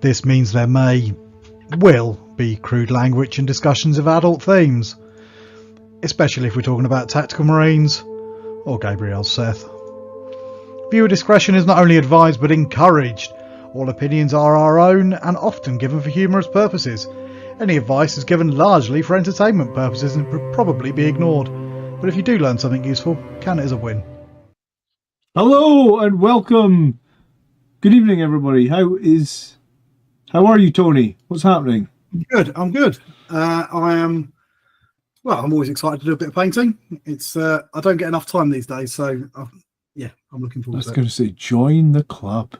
This means there will be crude language and discussions of adult themes, especially if we're talking about Tactical Marines or Gabriel's Seth. Viewer discretion is not only advised but encouraged. All opinions are our own and often given for humorous purposes. Any advice is given largely for entertainment purposes and would probably be ignored. But if you do learn something useful, count it as a win. Hello and welcome. Good evening, everybody. How are you, Tony? What's happening? Good. I'm good. I'm always excited to do a bit of painting. It's I don't get enough time these days, so I'm looking forward to it. I was going to say, join the club.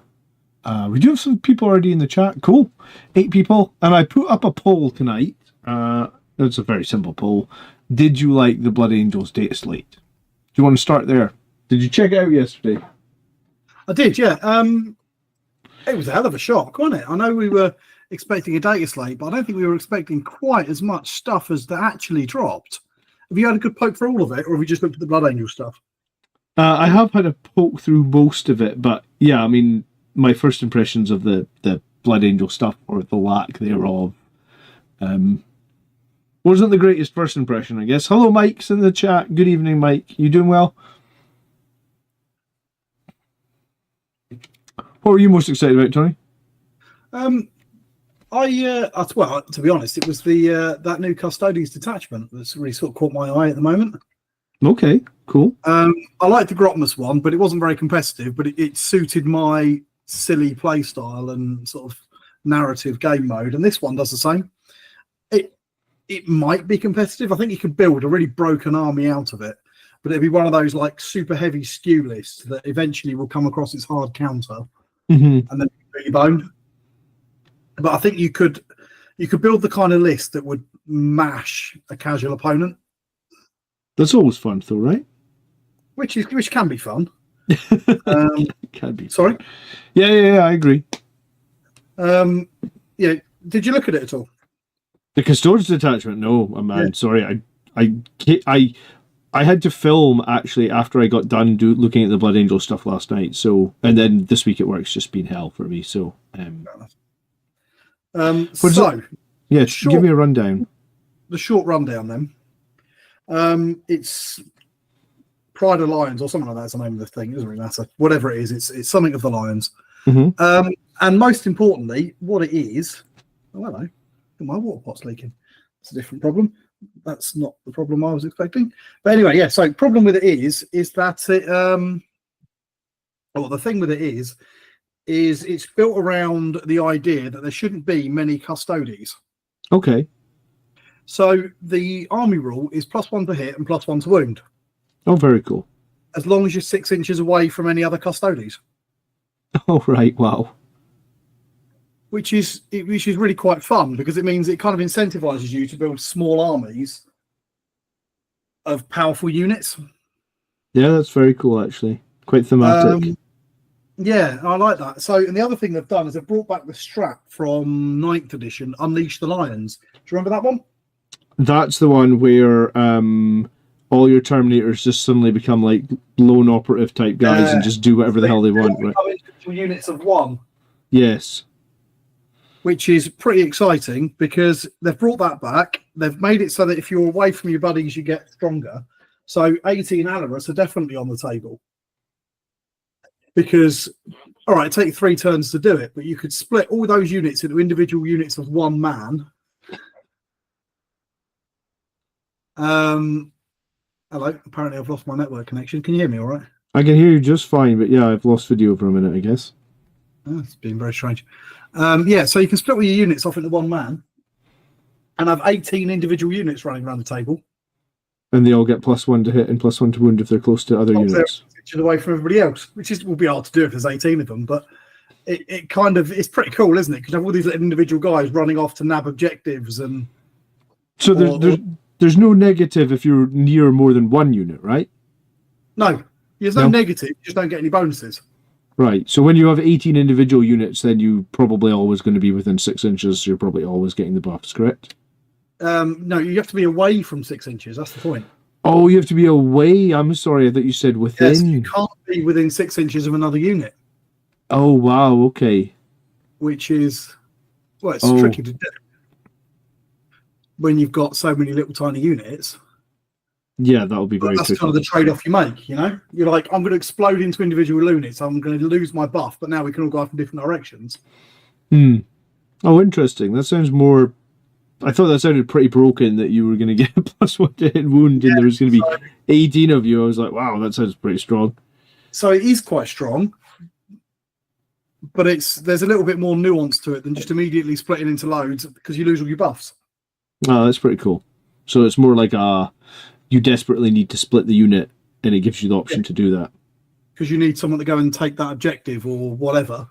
We do have some people already in the chat. Cool. 8 people. And I put up a poll tonight. It's a very simple poll. Did you like the Blood Angels data slate? Do you want to start there? Did you check it out yesterday? I did, yeah. It was a hell of a shock, wasn't it? I know we were expecting a data slate, but I don't think we were expecting quite as much stuff as that actually dropped. Have you had a good poke for all of it, or have you just looked at the Blood Angel stuff? I have had a poke through most of it, but yeah, I mean, my first impressions of the Blood Angel stuff, or the lack thereof, wasn't the greatest first impression, I guess. Hello, Mike's in the chat. Good evening, Mike. You doing well? What were you most excited about, Tony? To be honest, it was the that new Custodes detachment that's really sort of caught my eye at the moment. Okay, cool. I liked the Grotmas one, but it wasn't very competitive, but it suited my silly play style and sort of narrative game mode, and this one does the same. It might be competitive. I think you could build a really broken army out of it, but it'd be one of those like super heavy skew lists that eventually will come across its hard counter, and then be boned. But I think you could build the kind of list that would mash a casual opponent. That's always fun, though, right? Which can be fun. Can be. Sorry. Yeah, I agree. Yeah. Did you look at it at all? The Custodes detachment? No, man. Yeah. Sorry, I had to film actually after I got done looking at the Blood Angel stuff last night. So, and then this week at work's just been hell for me. So, give me a rundown. The short rundown then. It's Pride of Lions or something like that's the name of the thing. It doesn't really matter. Whatever it is, it's something of the Lions. Mm-hmm. And most importantly, what it is. Oh, hello. My water pot's leaking. It's a different problem. That's not the problem I was expecting. But anyway, yeah. So problem with it is that it. The thing with it is it's built around the idea that there shouldn't be many Custodes. Okay. So the army rule is +1 to hit and +1 to wound. Oh, very cool. As long as you're 6 inches away from any other Custodes. Oh, right. Wow. Which is really quite fun because it means it kind of incentivizes you to build small armies of powerful units. Yeah, that's very cool, actually. Quite thematic. Yeah, I like that. So, and the other thing they've done is they've brought back the strap from 9th edition, Unleash the Lions. Do you remember that one? That's the one where all your Terminators just suddenly become like lone operative type guys and just do whatever the hell they want. Right? Individual units of 1. Yes. Which is pretty exciting because they've brought that back. They've made it so that if you're away from your buddies, you get stronger. So 18 Alaris are definitely on the table. Because, all right, take 3 turns to do it, but you could split all those units into individual units of 1 man. Hello. Apparently, I've lost my network connection. Can you hear me all right? I can hear you just fine, but yeah, I've lost video for a minute, I guess. Oh, it's been very strange. So you can split all your units off into 1 man and have 18 individual units running around the table. And they all get +1 to hit and +1 to wound if they're close to other units. Away from everybody else, which will be hard to do if there's 18 of them, but it's pretty cool, isn't it? Because you have all these little individual guys running off to nab objectives and. So there's no negative if you're near more than 1 unit, right? No, there's no negative. You just don't get any bonuses. Right. So when you have 18 individual units, then you're probably always going to be within 6 inches. So you're probably always getting the buffs, correct? No, you have to be away from 6 inches. That's the point. Oh, you have to be away. I'm sorry, I thought you said within. Yes, you can't be within 6 inches of another unit. Oh, wow. Okay. Which is Well, it's tricky to do when you've got so many little tiny units. Yeah, that'll be very That's tricky. kind of the trade-off you make, you know? You're like, I'm going to explode into individual units. I'm going to lose my buff, but now we can all go off in different directions. Oh, interesting. That sounds more... I thought that sounded pretty broken, that you were going to get a +1 to hit wound and there was going to be 18 of you. I was like, wow, that sounds pretty strong. So it is quite strong, but there's a little bit more nuance to it than just immediately splitting into loads because you lose all your buffs. Oh, that's pretty cool. So it's more like you desperately need to split the unit and it gives you the option to do that. Because you need someone to go and take that objective or whatever.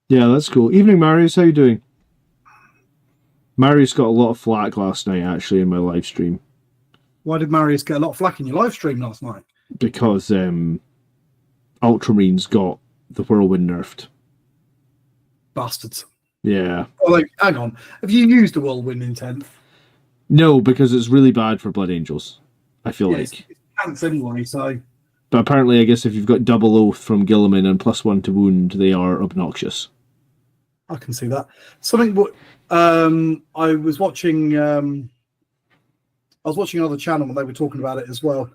Yeah, that's cool. Evening, Marius. How you doing? Marius got a lot of flack last night, actually, in my live stream. Why did Marius get a lot of flack in your live stream last night? Because Ultramarines got the Whirlwind nerfed. Bastards. Yeah. Oh, like, hang on. Have you used a Whirlwind in 10th? No, because it's really bad for Blood Angels, I feel like. It's tanks anyway, so... But apparently, I guess if you've got double oath from Guilliman and +1 to wound, they are obnoxious. I can see that. Something I was watching another channel and they were talking about it as well.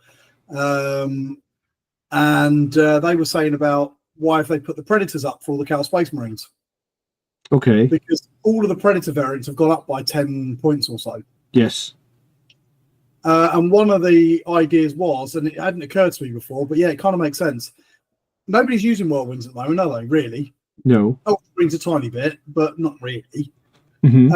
And they were saying about why have they put the Predators up for all the Chaos Space Marines? Okay. Because all of the Predator variants have gone up by 10 points or so. Yes. And one of the ideas was, and it hadn't occurred to me before, but yeah, it kind of makes sense. Nobody's using Whirlwinds at the moment, are they, really? No. Ultramarines a tiny bit, but not really. Mm-hmm.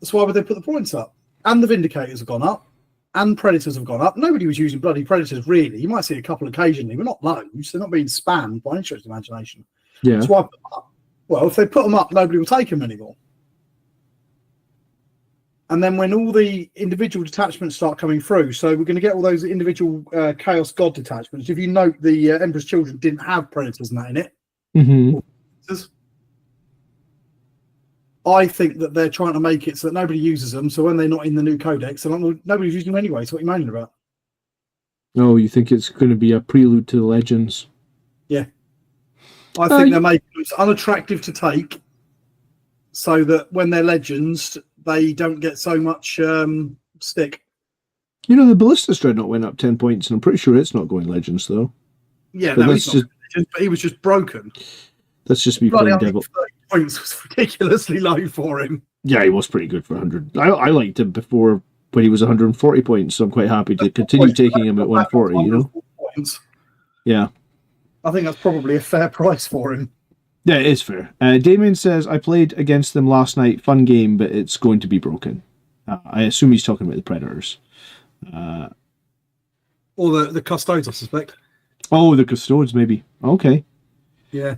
That's why would they put the points up? And the Vindicators have gone up, and Predators have gone up. Nobody was using bloody Predators, really. You might see a couple occasionally, but not loads. They're not being spammed by any stretch of imagination. Yeah. That's why I put them up. Well, if they put them up, nobody will take them anymore. And then when all the individual detachments start coming through, so we're going to get all those individual Chaos God detachments. If you note, the Emperor's Children didn't have Predators and that in it. Mm-hmm. I think that they're trying to make it so that nobody uses them. So when they're not in the new codex, nobody's using them anyway. So what are you moaning about? Oh, you think it's going to be a prelude to the Legends? Yeah. I think they're making them unattractive to take so that when they're Legends, they don't get so much stick. You know, the Ballistus Dreadnought went up 10 points, and I'm pretty sure it's not going Legends, though. Yeah, but no, he's not Legends, but he was just broken. That's just me playing devil. 30 points was ridiculously low for him. Yeah, he was pretty good for 100. I liked him before when he was 140 points, so I'm quite happy to continue taking him at 140, you know? Points. Yeah. I think that's probably a fair price for him. Yeah, it is fair. Damien says, I played against them last night. Fun game, but it's going to be broken. I assume he's talking about the Predators. Or the Custodes, I suspect. Oh, the Custodes, maybe. Okay. Yeah.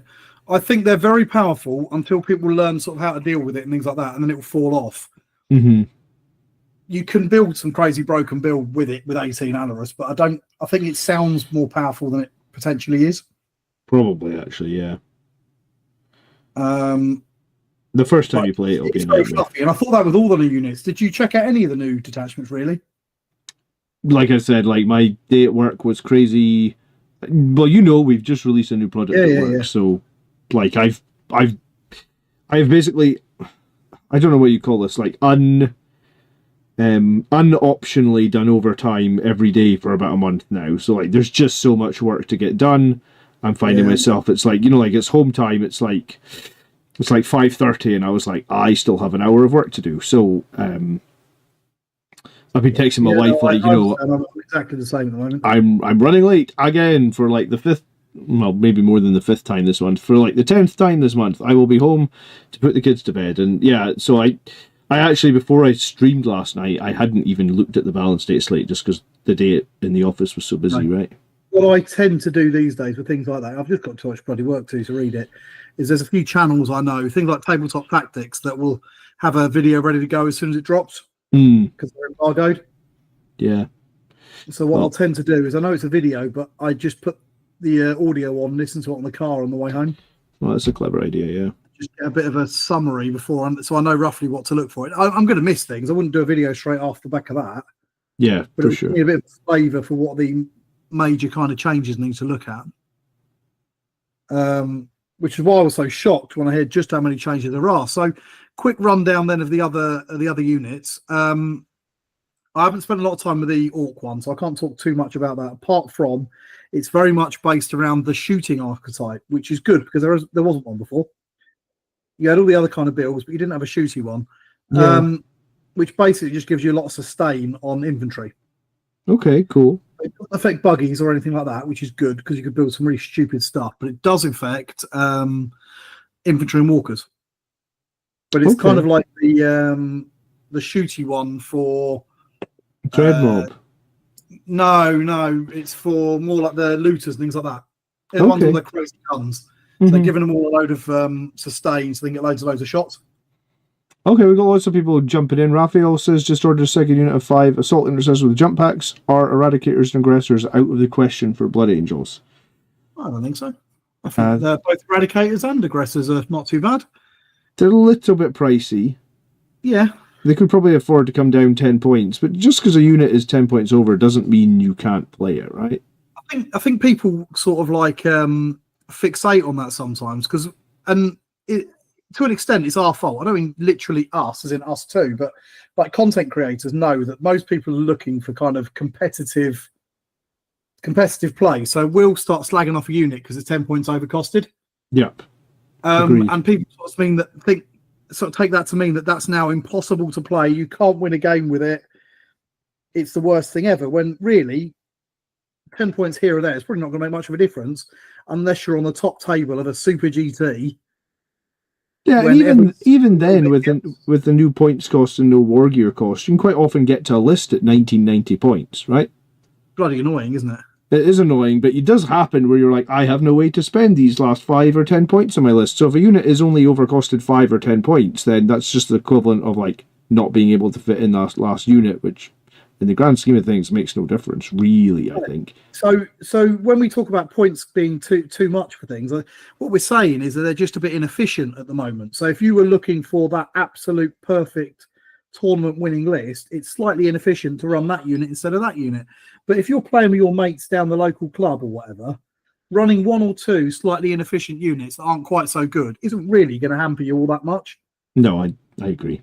I think they're very powerful until people learn sort of how to deal with it and things like that, and then it will fall off. Mm-hmm. You can build some crazy broken build with it with 18 Alarus, but I think it sounds more powerful than it potentially is. Probably, actually, yeah. The first time you play it, it'll be very fluffy, and I thought that with all the new units. Did you check out any of the new detachments, really? Like I said, like my day at work was crazy. Well, you know, we've just released a new product at work, so like I've basically, I don't know what you call this, like unoptionally done overtime every day for about a month now. So like there's just so much work to get done. I'm finding myself, it's like, you know, like it's home time, it's like 5:30 and I was like, I still have an hour of work to do. So I've been texting my wife, like, you know, I'm exactly the same at the moment. I'm running late again for like the fifth, well, maybe more than the fifth time this month. For like the 10th time this month, I will be home to put the kids to bed. And yeah, so I actually, before I streamed last night, I hadn't even looked at the balance date slate just because the day in the office was so busy, right? What I tend to do these days with things like that, I've just got too much bloody work to read it, is there's a few channels I know, things like Tabletop Tactics, that will have a video ready to go as soon as it drops because they're embargoed. Yeah. So what I'll tend to do is, I know it's a video, but I just put the audio on, listen to it on the car on the way home. Well, that's a clever idea, yeah. Just get a bit of a summary before, so I know roughly what to look for. I'm going to miss things. I wouldn't do a video straight off the back of that. Yeah, but for it'll sure. give me a bit of flavour for what the major kind of changes need to look at. which is why I was so shocked when I heard just how many changes there are. So, quick rundown then of the other units. I haven't spent a lot of time with the Orc one, so I can't talk too much about that. Apart from, it's very much based around the shooting archetype, which is good because there wasn't one before. You had all the other kind of builds, but you didn't have a shooty one, which basically just gives you a lot of sustain on infantry. Okay, cool. It doesn't affect buggies or anything like that, which is good because you could build some really stupid stuff. But it does affect infantry and walkers. But it's kind of like the shooty one for Dread Mob. No, it's for more like the looters and things like that. They're the ones with the crazy guns. So they're giving them all a load of sustain so they can get loads and loads of shots. Okay, we've got lots of people jumping in. Raphael says, just ordered a second unit of 5 assault intercessors with jump packs. Are eradicators and aggressors out of the question for Blood Angels? I don't think so. I think both eradicators and aggressors are not too bad. They're a little bit pricey. Yeah. They could probably afford to come down 10 points, but just because a unit is 10 points over doesn't mean you can't play it, right? I think people sort of like fixate on that sometimes because, to an extent, it's our fault. I don't mean literally us, as in us too, but like content creators know that most people are looking for kind of competitive play. So we'll start slagging off a unit because it's 10 points overcosted. Yep. And people sort of take that to mean that that's now impossible to play. You can't win a game with it. It's the worst thing ever. When really, 10 points here or there is probably not going to make much of a difference unless you're on the top table of a Super GT. Yeah, even then, with the new points cost and no war gear cost, you can quite often get to a list at 1990 points, right? Bloody annoying, isn't it? It is annoying, but it does happen where you're like, I have no way to spend these last 5 or 10 points on my list. So if a unit is only overcosted 5 or 10 points, then that's just the equivalent of like not being able to fit in that last unit, which in the grand scheme of things makes no difference, really, I think. So when we talk about points being too much for things, what we're saying is that they're just a bit inefficient at the moment. So if you were looking for that absolute perfect tournament winning list, it's slightly inefficient to run that unit instead of that unit. But if you're playing with your mates down the local club or whatever, running 1 or 2 slightly inefficient units that aren't quite so good isn't really going to hamper you all that much. No, I agree.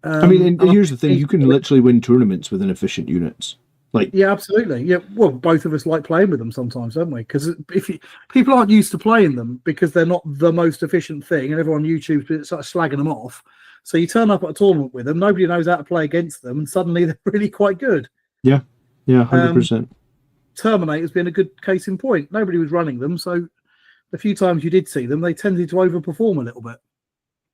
I mean, and here's the thing: you can literally win tournaments with inefficient units. Like, yeah, absolutely. Yeah, well, both of us like playing with them sometimes, don't we? Because people aren't used to playing them because they're not the most efficient thing, and everyone on YouTube starts slagging them off. So you turn up at a tournament with them, nobody knows how to play against them, and suddenly they're really quite good. Yeah, 100%. Terminator's been a good case in point. Nobody was running them, so the few times you did see them, they tended to overperform a little bit.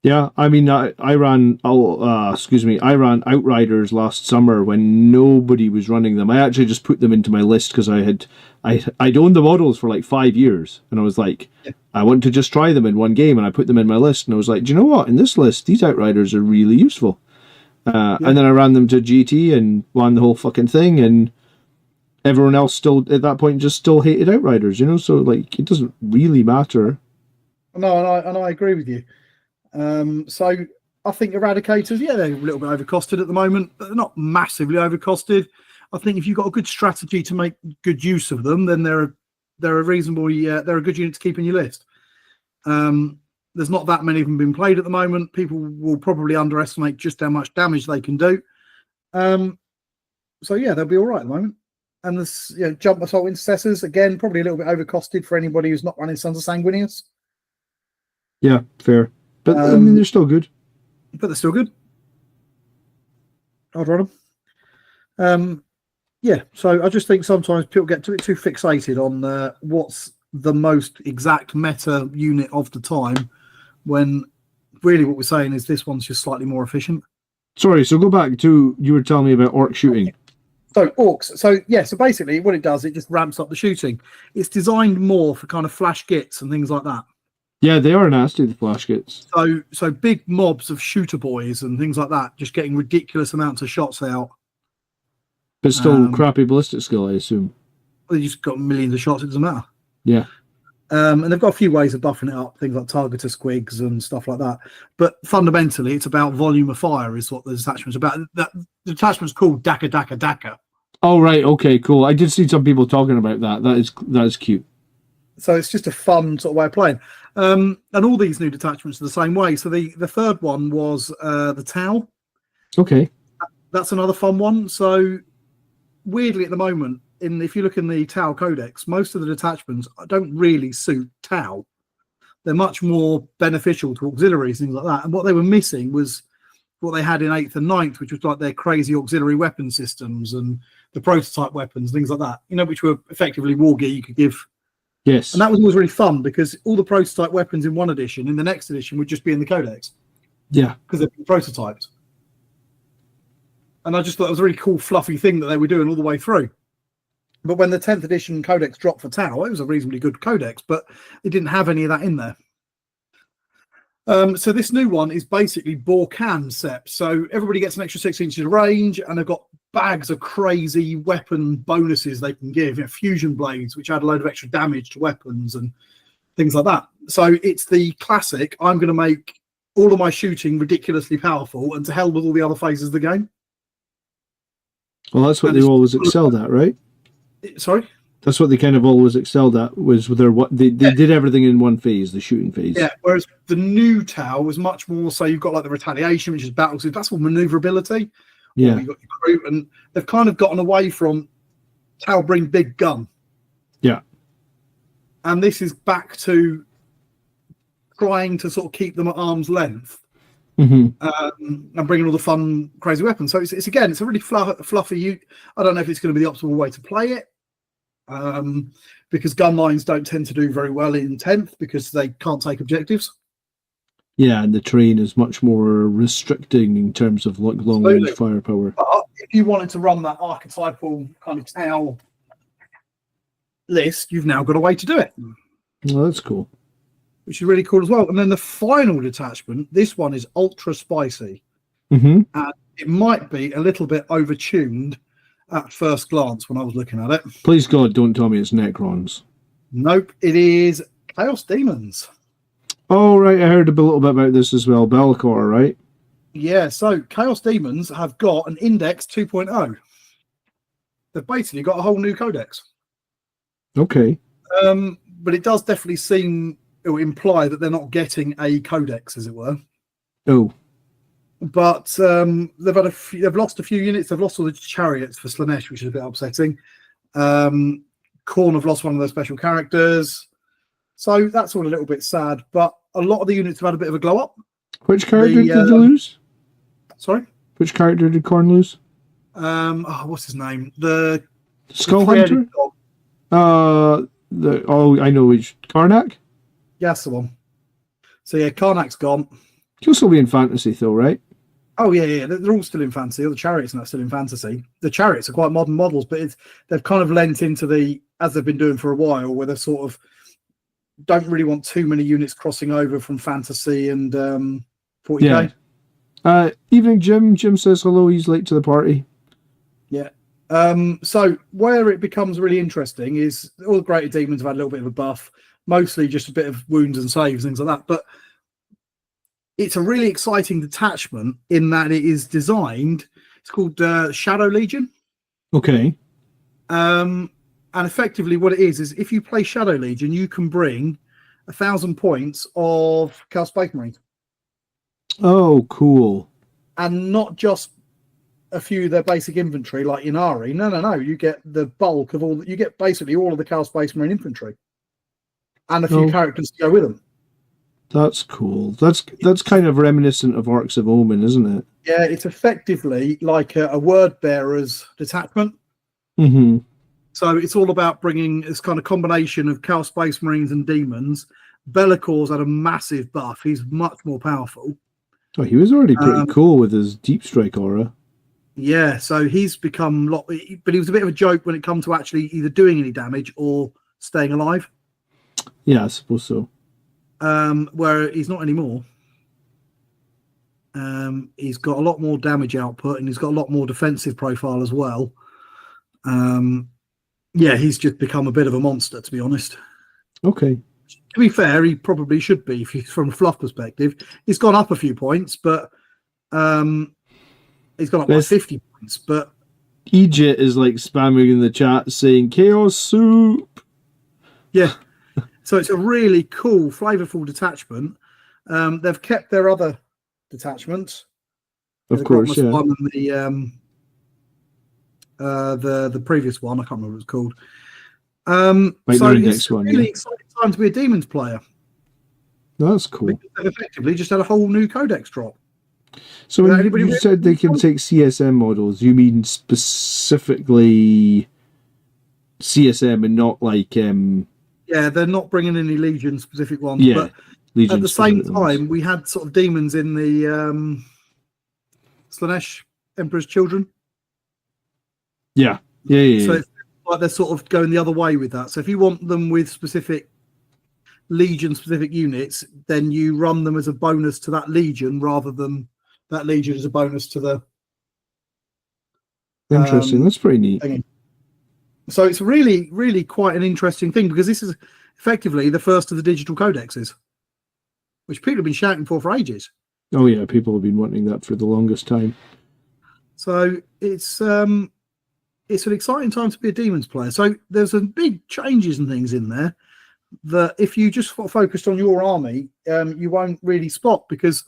Yeah, I mean, I ran Outriders last summer when nobody was running them. I actually just put them into my list because I'd owned the models for like 5 years, and I was like, I want to just try them in one game, and I put them in my list, and I was like, do you know what? In this list, these Outriders are really useful. And then I ran them to GT and won the whole fucking thing, and everyone else still at that point just still hated Outriders, you know. So like, it doesn't really matter. No, and I agree with you. So I think Eradicators, they're a little bit overcosted at the moment, but they're not massively overcosted. I think if you've got a good strategy to make good use of them, then they're a reasonable, they're a good unit to keep in your list. There's not that many of them being played at the moment. People will probably underestimate just how much damage they can do. So they'll be all right at the moment. And this, jump assault intercessors, again, probably a little bit overcosted for anybody who's not running Sons of Sanguinius. Yeah, fair. But I mean, they're still good. But they're still good. I'd run them. So I just think sometimes people get a bit too fixated on what's the most exact meta unit of the time, when really what we're saying is this one's just slightly more efficient. Sorry, so go back to, you were telling me about orc shooting. So orcs. So basically what it does, it just ramps up the shooting. It's designed more for kind of flash gits and things like that. Yeah, they are nasty, the flash gits. So big mobs of shooter boys and things like that, just getting ridiculous amounts of shots out. But still crappy ballistic skill, I assume. Well, you just got millions of shots, it doesn't matter. Yeah. And they've got a few ways of buffing it up, things like targeter squigs and stuff like that. But fundamentally, it's about volume of fire is what the detachment's about. The detachment's called Daka. Oh, right. Okay, cool. I did see some people talking about that. That is cute. So it's just a fun sort of way of playing. And all these new detachments are the same way. So the third one was the Tau. Okay. That's another fun one. So weirdly, at the moment, if you look in the Tau Codex, most of the detachments don't really suit Tau. They're much more beneficial to auxiliaries, things like that. And what they were missing was what they had in 8th and 9th, which was like their crazy auxiliary weapon systems and the prototype weapons, things like that, which were effectively war gear you could give. Yes. And that was always really fun because all the prototype weapons in one edition, in the next edition, would just be in the Codex. Yeah. Because they've been prototyped. And I just thought it was a really cool, fluffy thing that they were doing all the way through. But when the 10th edition Codex dropped for Tau, it was a reasonably good Codex, but it didn't have any of that in there. So this new one is basically Borkan Sept. So everybody gets an extra 6 inches of range, and they've got bags of crazy weapon bonuses they can give. Fusion blades, which add a load of extra damage to weapons and things like that. So it's the classic, I'm going to make all of my shooting ridiculously powerful, and to hell with all the other phases of the game. Well, that's what they always excelled at, right? Sorry? That's what they kind of always excelled at, was with they did everything in one phase, the shooting phase. Yeah, whereas the new Tau was much more, so you've got like the retaliation, which is battle, so that's all maneuverability. Yeah. You've got your crew, and they've kind of gotten away from Tau bring big gun. Yeah. And this is back to trying to sort of keep them at arm's length. Mm-hmm. And bringing all the fun, crazy weapons. So it's again, it's a really fluffy. I don't know if it's going to be the optimal way to play it, because gun lines don't tend to do very well in 10th because they can't take objectives. Yeah, and the terrain is much more restricting in terms of like long-range firepower. But if you wanted to run that archetypal kind of Tau list, you've now got a way to do it. Well, that's cool. Which is really cool as well. And then the final detachment, this one is ultra spicy. Mm-hmm. And it might be a little bit overtuned at first glance when I was looking at it. Please God, don't tell me it's Necrons. Nope, it is Chaos Demons. Oh, right, I heard a little bit about this as well. Belcor, right? Yeah, so Chaos Demons have got an Index 2.0. They've basically got a whole new codex. Okay. But it does definitely seem... it will imply that they're not getting a codex, as it were. Oh, but they've lost a few units. They've lost all the chariots for Slanesh, which is a bit upsetting. Khorne have lost one of their special characters, so that's all a little bit sad. But a lot of the units have had a bit of a glow up. Which character did they lose? Sorry, which character did Khorne lose? What's his name? The Skull Hunter. I know which Karnak. Yeah, that's the one. So yeah, Karnak's gone. He'll still be in fantasy, though, right? Oh yeah. They're all still in fantasy. All the chariots are not still in fantasy. The chariots are quite modern models, but they've kind of lent into as they've been doing for a while, where they sort of don't really want too many units crossing over from fantasy and 40k. Yeah. Evening, Jim. Jim says hello. He's late to the party. Yeah. So where it becomes really interesting is all the greater demons have had a little bit of a buff. Mostly just a bit of wounds and saves, things like that. But it's a really exciting detachment in that it is designed. It's called Shadow Legion. Okay. And effectively, what it is if you play Shadow Legion, you can bring 1,000 points of Chaos Space Marines. Oh, cool! And not just a few of their basic infantry like Inari. No. You get the bulk of all. You get basically all of the Chaos Space Marine infantry. And a few characters to go with them. That's cool. That's kind of reminiscent of Orcs of Omen, isn't it? Yeah, it's effectively like a word bearer's detachment. Mm-hmm. So it's all about bringing this kind of combination of Chaos Space Marines and demons. Bellacor's had a massive buff. He's much more powerful. Oh, he was already pretty cool with his Deep Strike aura. Yeah, so he's become but he was a bit of a joke when it comes to actually either doing any damage or staying alive. Yeah, I suppose so. Where he's not anymore. He's got a lot more damage output and he's got a lot more defensive profile as well. Yeah, he's just become a bit of a monster, to be honest. Okay. To be fair, he probably should be from a fluff perspective. He's gone up a few points, but he's gone up by 50 points. But Egypt is like spamming in the chat saying Chaos Soup. Yeah. So it's a really cool, flavourful detachment. They've kept their other detachments. Of the course, Grotmus yeah. one and the previous one. I can't remember what it's called. Like So the index it's one, a really yeah. exciting time to be a Demons player. That's cool. Because they've effectively just had a whole new codex drop. So Without when anybody you really said they can knowing. take CSM models, you mean specifically CSM and not like Yeah, they're not bringing any Legion specific ones, yeah, but Legion at the same specific ones. time, we had sort of demons in the Slanesh Emperor's Children. Yeah. So Yeah. it's like they're sort of going the other way with that. So if you want them with specific Legion specific units, then you run them as a bonus to that Legion rather than that Legion as a bonus to the Interesting. That's pretty neat. thing. So it's really, really quite an interesting thing because this is effectively the first of the digital codexes, which people have been shouting for ages. Oh yeah, people have been wanting that for the longest time. So it's an exciting time to be a Demons player. So there's some big changes and things in there that if you just focused on your army, you won't really spot because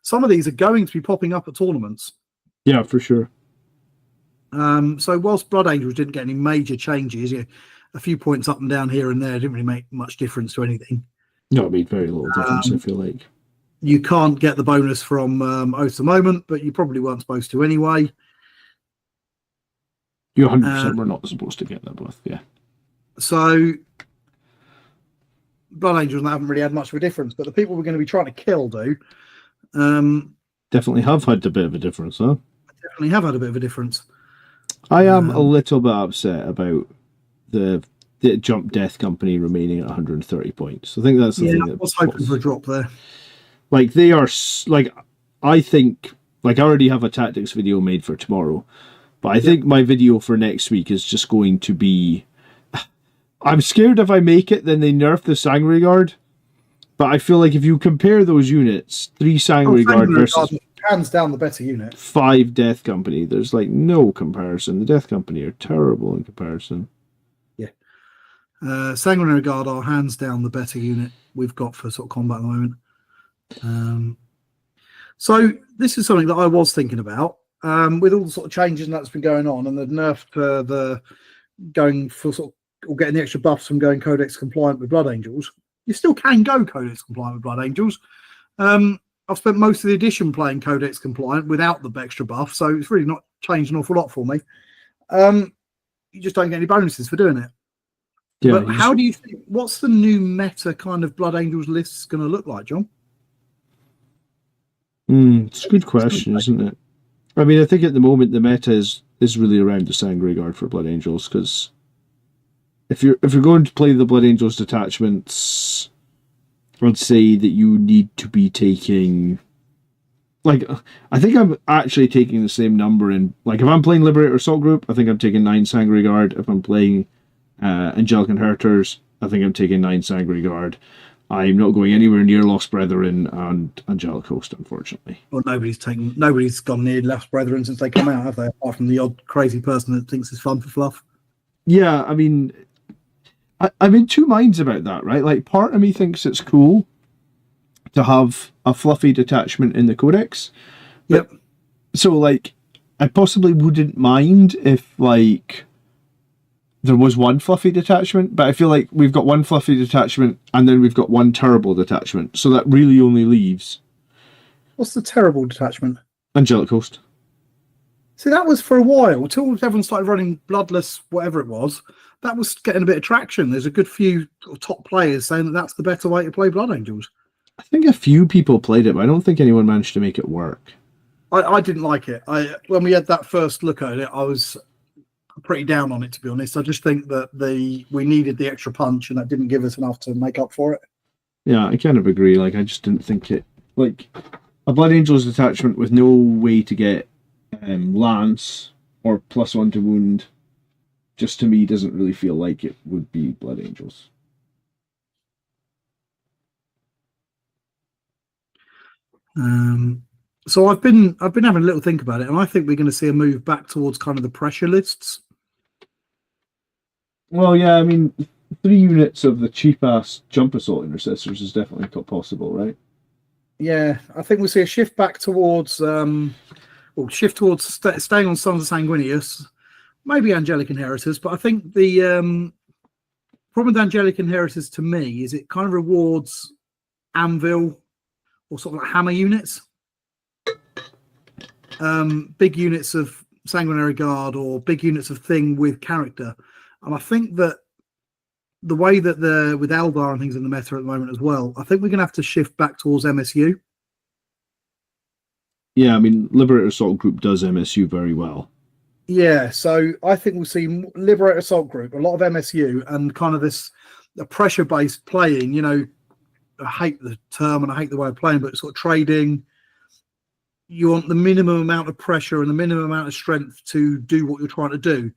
some of these are going to be popping up at tournaments. Yeah, for sure. So whilst Blood Angels didn't get any major changes, a few points up and down here and there didn't really make much difference to anything. No, it made very little difference, I feel like. You can't get the bonus from Oath of Moment, but you probably weren't supposed to anyway. You 100% were not supposed to get that both, yeah. So Blood Angels haven't really had much of a difference, but the people we're going to be trying to kill do. Definitely have had a bit of a difference, huh? Definitely have had a bit of a difference. I am a little bit upset about the Jump Death Company remaining at 130 points. I think that's the thing. I was hoping for a drop there. Like, they are, like, I think, like, I already have a tactics video made for tomorrow, but I think my video for next week is just going to be... I'm scared if I make it, then they nerf the Sangre Guard. But I feel like if you compare those units, 3 Sangre Guard versus... hands down the better unit. 5 Death Company, there's like no comparison. The Death Company are terrible in comparison. Yeah. Sanguinary Guard are hands down the better unit we've got for sort of combat at the moment. So this is something that I was thinking about with all the sort of changes that's been going on and the nerf to the going for sort of or getting the extra buffs from going Codex compliant with Blood Angels. You still can go Codex compliant with Blood Angels. I've spent most of the edition playing Codex compliant without the extra buff, so it's really not changed an awful lot for me. You just don't get any bonuses for doing it. Yeah, but how do you think? What's the new meta kind of Blood Angels list going to look like, John? It's a good question, isn't it? I mean, I think at the moment the meta is really around the Sangre Guard for Blood Angels because if you're going to play the Blood Angels detachments, I'd say that you need to be taking, like, I think I'm actually taking the same number in, like, if I'm playing Liberator Assault Group, I think I'm taking 9 Sangre Guard. If I'm playing Angelic Inheritors, I think I'm taking 9 Sangre Guard. I'm not going anywhere near Lost Brethren and Angelic Host, unfortunately. Well, nobody's gone near Lost Brethren since they come out, have they? Apart from the odd crazy person that thinks it's fun for fluff. Yeah, I mean, I'm in two minds about that, right? Like, part of me thinks it's cool to have a fluffy detachment in the Codex. Yep. So, like, I possibly wouldn't mind if, like, there was one fluffy detachment, but I feel like we've got one fluffy detachment and then we've got one terrible detachment. So that really only leaves... What's the terrible detachment? Angelic Host. See, that was for a while, until everyone started running Bloodless, whatever it was. That was getting a bit of traction. There's a good few top players saying that that's the better way to play Blood Angels. I think a few people played it, but I don't think anyone managed to make it work. I didn't like it. When we had that first look at it, I was pretty down on it, to be honest. I just think that we needed the extra punch, and that didn't give us enough to make up for it. Yeah, I kind of agree. Like, I just didn't think it... Like, a Blood Angels detachment with no way to get Lance or +1 to wound, just to me doesn't really feel like it would be Blood Angels. So I've been having a little think about it, and I think we're going to see a move back towards kind of the pressure lists. Well, yeah, I mean, 3 units of the cheap-ass jump assault intercessors is definitely possible, right? Yeah, I think we'll see a shift back towards, staying on Sons of Sanguinius, maybe Angelic Inheritors, but I think the problem with Angelic Inheritors to me is it kind of rewards Anvil or sort of like hammer units. Big units of Sanguinary Guard or big units of thing with character. And I think that the way that with Eldar and things in the meta at the moment as well, I think we're going to have to shift back towards MSU. Yeah, I mean, Liberator Assault Group does MSU very well. Yeah, so I think we'll see Liberator Assault Group, a lot of MSU, and kind of this pressure-based playing. You know, I hate the term and I hate the way of playing, but sort of trading. You want the minimum amount of pressure and the minimum amount of strength to do what you're trying to do.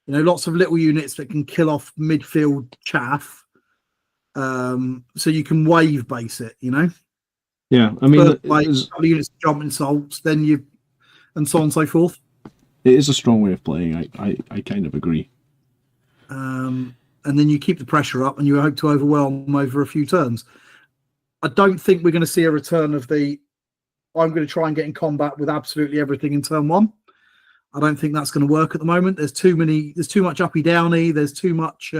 You know, lots of little units that can kill off midfield chaff, so you can wave base it. You know. Yeah, I mean, like units jump insults, then you, and so on and so forth. It is a strong way of playing. I kind of agree. And then you keep the pressure up, and you hope to overwhelm over a few turns. I don't think we're going to see a return of the. I'm going to try and get in combat with absolutely everything in turn one. I don't think that's going to work at the moment. There's too much uppy downy. There's too much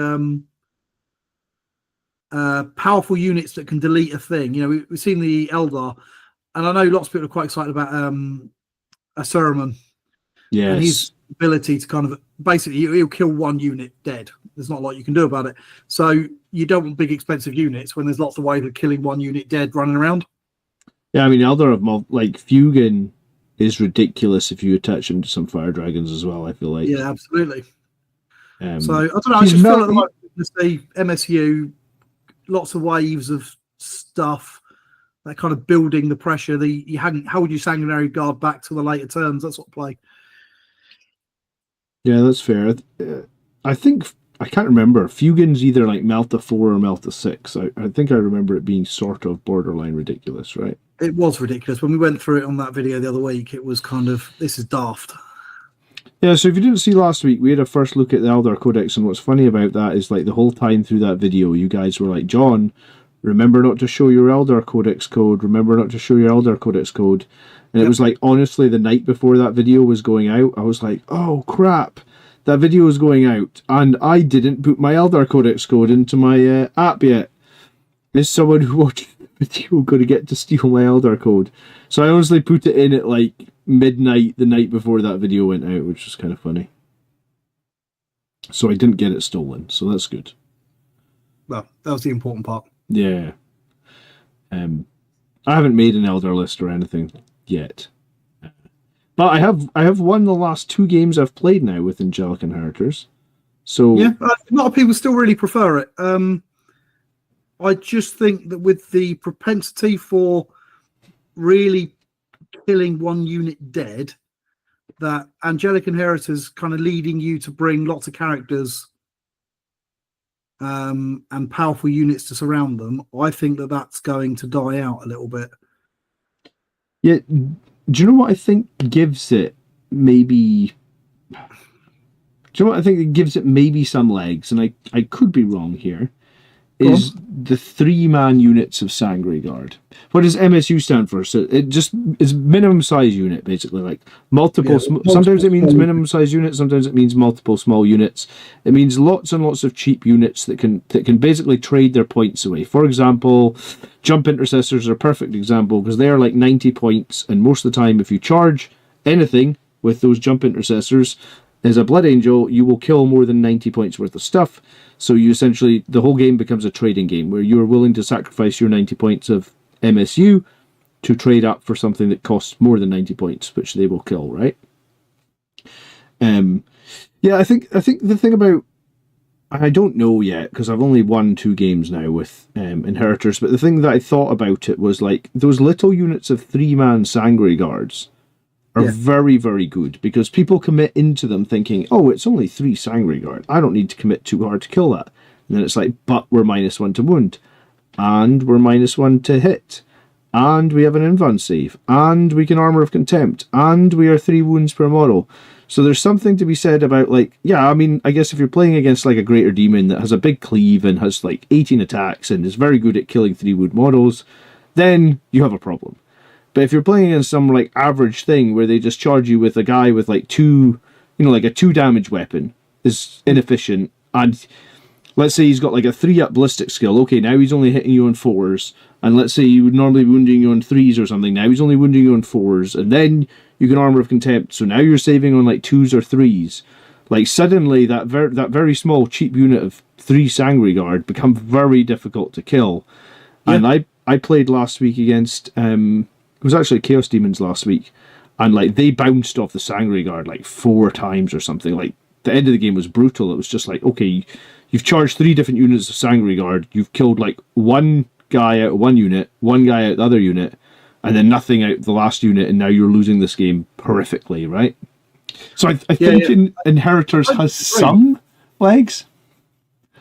powerful units that can delete a thing. You know, we've seen the Eldar, and I know lots of people are quite excited about a Saruman. Yes. And his ability to kind of basically he'll kill one unit dead. There's not a lot you can do about it. So you don't want big expensive units when there's lots of ways of killing one unit dead running around. Yeah, I mean, Eldar of like Fugan is ridiculous if you attach him to some fire dragons as well. I feel like. Yeah, absolutely. So I don't know. I just feel like we're going to see MSU, lots of waves of stuff, that kind of building the pressure. How would you Sanguinary Guard back to the later turns? That sort of play. Yeah, that's fair. I think I can't remember. Fugan's either like Melta 4 or Melta 6. I think I remember it being sort of borderline ridiculous, right? It was ridiculous. When we went through it on that video the other week, it was kind of, this is daft. Yeah, so if you didn't see last week, we had a first look at the Eldar Codex, and what's funny about that is like the whole time through that video, you guys were like, John, remember not to show your Eldar Codex code, remember not to show your Eldar Codex code. And It was like, honestly, the night before that video was going out, I was like, oh crap, that video is going out, and I didn't put my Eldar Codex code into my app yet. Is someone who watched the video going to get to steal my Eldar code? So I honestly put it in at like midnight the night before that video went out, which was kind of funny. So I didn't get it stolen, so that's good. Well, that was the important part. Yeah. I haven't made an Eldar list or anything yet. But I have won the last 2 games I've played now with Angelic Inheritors. So yeah, a lot of people still really prefer it. I just think that with the propensity for really killing one unit dead, that Angelic Inheritors kind of leading you to bring lots of characters and powerful units to surround them, I think that that's going to die out a little bit. Yeah, do you know what I think gives it maybe... Do you know what I think gives it maybe some legs, and I could be wrong here, is the 3-man units of Sangre Guard. What does MSU stand for? So it just is minimum size unit, basically, like multiple. Sometimes it means minimum size unit. Sometimes it means multiple small units. It means lots and lots of cheap units that can basically trade their points away. For example, jump intercessors are a perfect example because they are like 90 points, and most of the time, if you charge anything with those jump intercessors, as a Blood Angel, you will kill more than 90 points worth of stuff. So you essentially, the whole game becomes a trading game where you are willing to sacrifice your 90 points of MSU to trade up for something that costs more than 90 points, which they will kill, right? Yeah, I think the thing about, I don't know yet because I've only won 2 games now with Inheritors, but the thing that I thought about it was like those little units of 3-man Sangre Guards are very, very good because people commit into them thinking, oh, it's only 3 Sangre Guard. I don't need to commit too hard to kill that. And then it's like, but we're -1 to wound. And we're -1 to hit. and we have an invuln save, and we can Armor of Contempt, and we are 3 wounds per model. So there's something to be said about, like, yeah, I mean, I guess if you're playing against, like, a Greater Demon that has a big cleave and has, like, 18 attacks and is very good at killing 3 wound models, then you have a problem. But if you're playing against some, like, average thing where they just charge you with a guy with, like, 2, like a 2 damage weapon is inefficient, and let's say he's got, like, a 3-up ballistic skill. Okay, now he's only hitting you on 4s, and let's say you would normally be wounding you on 3s or something. Now he's only wounding you on 4s, and then you can Armor of Contempt, so now you're saving on, like, 2s or 3s. Like, suddenly that very small, cheap unit of 3 Sangry Guard become very difficult to kill. Yeah. And I played last week against... it was actually Chaos Demons last week, and, like, they bounced off the Sangry Guard, like, 4 times or something. Like, the end of the game was brutal. It was just like, okay, you've charged 3 different units of Sangry Guard, you've killed, like, 1 guy out of 1 unit, 1 guy out of the other unit, and then nothing out of the last unit, and now you're losing this game horrifically, right? So I think Inheritors has some legs.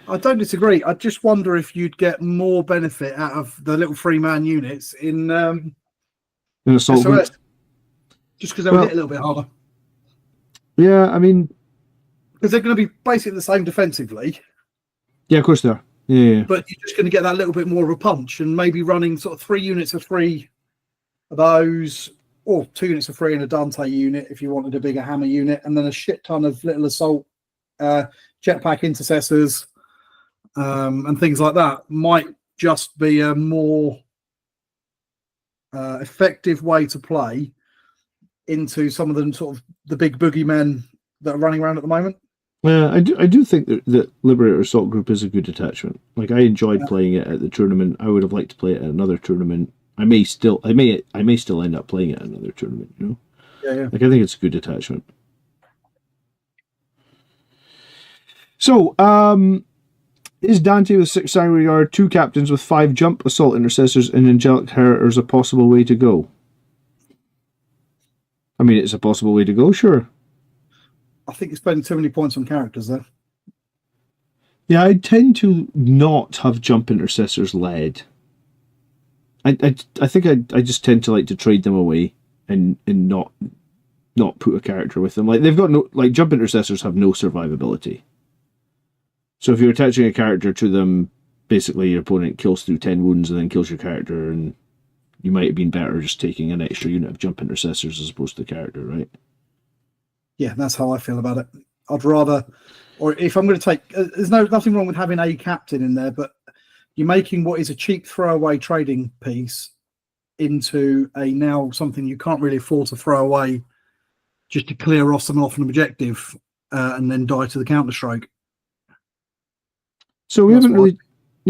I don't disagree. I just wonder if you'd get more benefit out of the little 3-man units in Assault SOS, just because they would hit a little bit harder. Yeah, I mean, because they're going to be basically the same defensively. Yeah, of course they are. Yeah. But you're just going to get that little bit more of a punch, and maybe running sort of 3 units of 3 of those, or 2 units of 3 in a Dante unit if you wanted a bigger hammer unit, and then a shit ton of little assault jetpack intercessors and things like that might just be a more effective way to play into some of the sort of the big boogeymen that are running around at the moment. Yeah, I do think that Liberator Assault Group is a good attachment. Like, I enjoyed playing it at the tournament. I would have liked to play it at another tournament. I may still end up playing it at another tournament, you know? Yeah. Like, I think it's a good attachment. So, is Dante with 6 Sangry Guard, 2 captains with 5 jump, assault intercessors, and angelic inheritors a possible way to go? I mean, it's a possible way to go, sure. I think you're spending too many points on characters there. Yeah, I tend to not have jump intercessors led. I think I just tend to like to trade them away and not put a character with them. Like, they've got no, like, jump intercessors have no survivability. So if you're attaching a character to them, basically your opponent kills through 10 wounds and then kills your character, and you might have been better just taking an extra unit of jump intercessors as opposed to the character, right? Yeah, that's how I feel about it. I'd rather, or if I'm going to take, there's nothing wrong with having a captain in there, but you're making what is a cheap throwaway trading piece into a now something you can't really afford to throw away just to clear off someone off an objective and then die to the counter-strike. So we haven't really,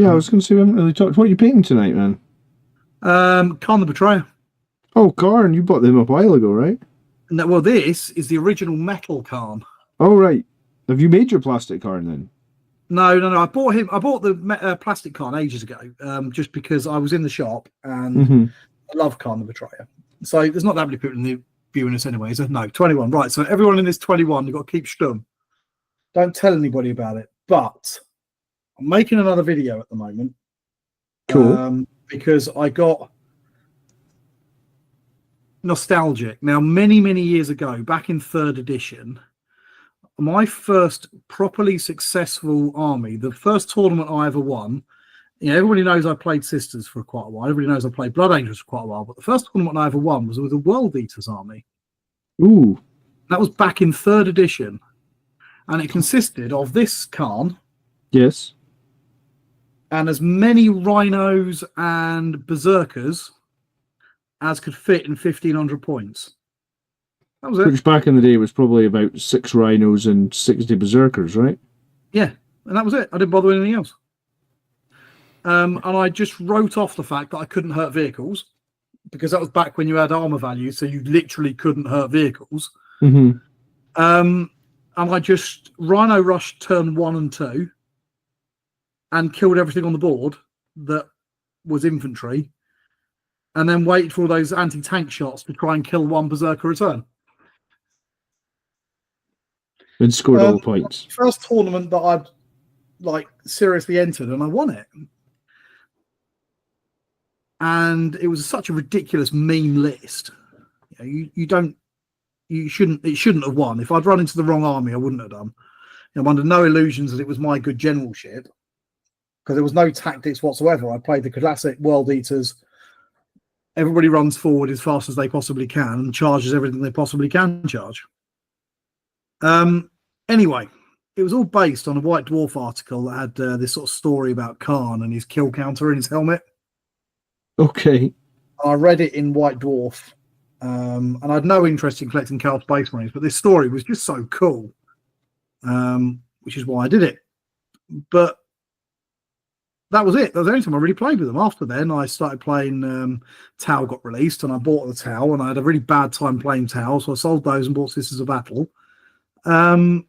I was going to say we haven't really talked. What are you painting tonight, man? Khan the Betrayer. Oh, Karn, you bought them a while ago, right? No, well, this is the original metal Khan. Oh, right. Have you made your plastic Karn then? No. I bought the plastic Khan ages ago, just because I was in the shop and I love Khan the Betrayer. So there's not that many people in the viewing us anyway. So no, 21. Right. So everyone in this 21, you've got to keep stum. Don't tell anybody about it. But I'm making another video at the moment. Cool. Because I got nostalgic. Now, many years ago, back in 3rd edition, my first properly successful army, the first tournament I ever won, everybody knows I played Sisters for quite a while. Everybody knows I played Blood Angels for quite a while. But the first tournament I ever won was with a World Eaters army. Ooh. That was back in 3rd edition. And it consisted of this Khan. Yes. And as many rhinos and berserkers as could fit in 1,500 points. That was it. Which back in the day was probably about 6 rhinos and 60 berserkers, right? Yeah, and that was it. I didn't bother with anything else. And I just wrote off the fact that I couldn't hurt vehicles, because that was back when you had armor value, so you literally couldn't hurt vehicles. Mm-hmm. And I just rhino rushed turn 1 and 2 and killed everything on the board that was infantry, and then waited for all those anti-tank shots to try and kill 1 berserker return. And scored all the points. First tournament that I seriously entered, and I won it. and it was such a ridiculous mean list. It shouldn't have won. If I'd run into the wrong army, I wouldn't have done. I'm under no illusions that it was my good generalship, because there was no tactics whatsoever. I played the classic World Eaters. Everybody runs forward as fast as they possibly can and charges everything they possibly can charge. Anyway, it was all based on a White Dwarf article that had this sort of story about Khan and his kill counter in his helmet. Okay. I read it in White Dwarf, and I had no interest in collecting Cal Space Marines, but this story was just so cool, which is why I did it. But that was it. That was the only time I really played with them. After then, I started playing. Tau got released, and I bought the Tau, and I had a really bad time playing Tau, so I sold those and bought Sisters of Battle. And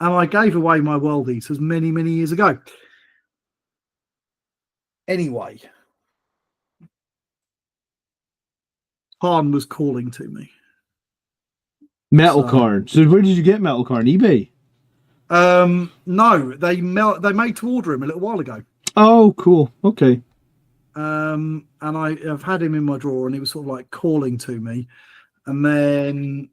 I gave away my World Eaters many, many years ago. Anyway, Khan was calling to me. Metal Karn. So where did you get Metal Karn? eBay? No, they made to order him a little while ago. Oh, cool. Okay. And I've had him in my drawer, and he was sort of like calling to me. And then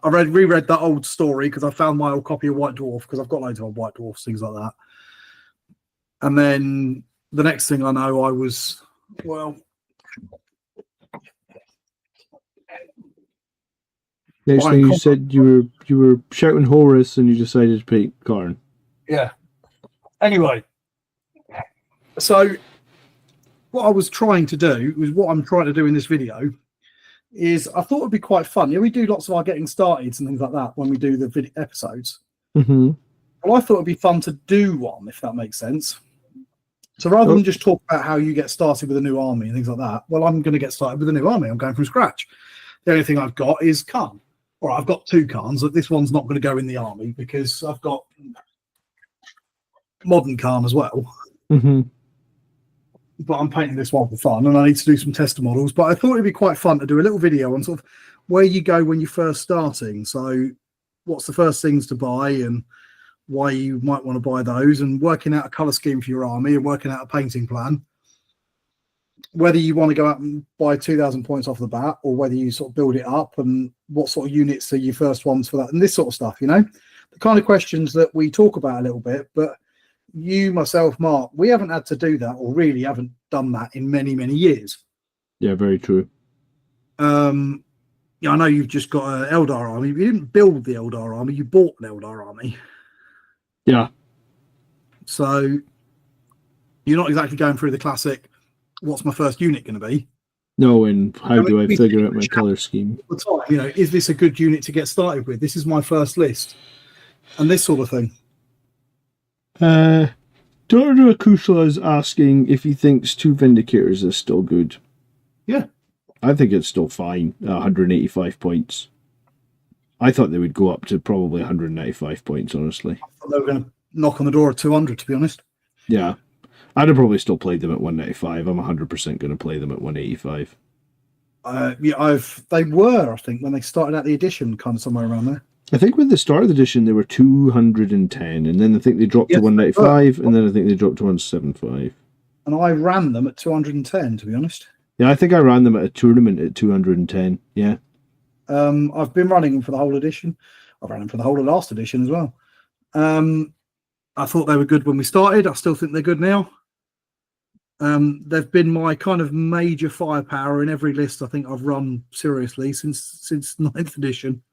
I reread that old story because I found my old copy of White Dwarf, because I've got loads of old White Dwarfs, things like that. And then the next thing I know, I was, well, Next thing you said you were shouting Horus and you decided to pick Karn. Yeah. Anyway, so what I was trying to do was what I'm trying to do in this video is I thought it'd be quite fun. We do lots of our getting started and things like that when we do the video episodes. Mm-hmm. Well, I thought it'd be fun to do one, if that makes sense. So rather than just talk about how you get started with a new army and things like that, well, I'm going to get started with a new army. I'm going from scratch. The only thing I've got is Khan. Or I've got 2 Khans. This one's not going to go in the army because I've got modern Khan as well. Mm-hmm. But I'm painting this one for fun, and I need to do some tester models. But I thought it'd be quite fun to do a little video on sort of where you go when you're first starting. So what's the first things to buy and why you might want to buy those, and working out a colour scheme for your army and working out a painting plan. Whether you want to go out and buy 2,000 points off the bat, or whether you sort of build it up, and what sort of units are your first ones for that, and this sort of stuff, the kind of questions that we talk about a little bit. But you, myself, Mark, we haven't had to do that, or really haven't done that in many, many years. Yeah, very true. I know you've just got an Eldar army, but you didn't build the Eldar army, you bought an Eldar army. Yeah. So you're not exactly going through the classic, what's my first unit going to be? No, and how do I figure out my colour scheme? Is this a good unit to get started with? This is my first list. And this sort of thing. Dr. Akushala is asking if he thinks 2 Vindicators is still good. Yeah. I think it's still fine, 185 points. I thought they would go up to probably 195 points, honestly. I thought they were going to knock on the door at 200, to be honest. Yeah. I'd have probably still played them at 195. I'm 100% going to play them at 185. They were, I think, when they started out the edition, kind of somewhere around there. I think with the start of the edition, they were 210, and then I think they dropped to 195, and then I think they dropped to 175. And I ran them at 210, to be honest. Yeah, I think I ran them at a tournament at 210, yeah. I've been running them for the whole edition. I ran them for the whole of last edition as well. I thought they were good when we started. I still think they're good now. They've been my kind of major firepower in every list I think I've run seriously since 9th edition.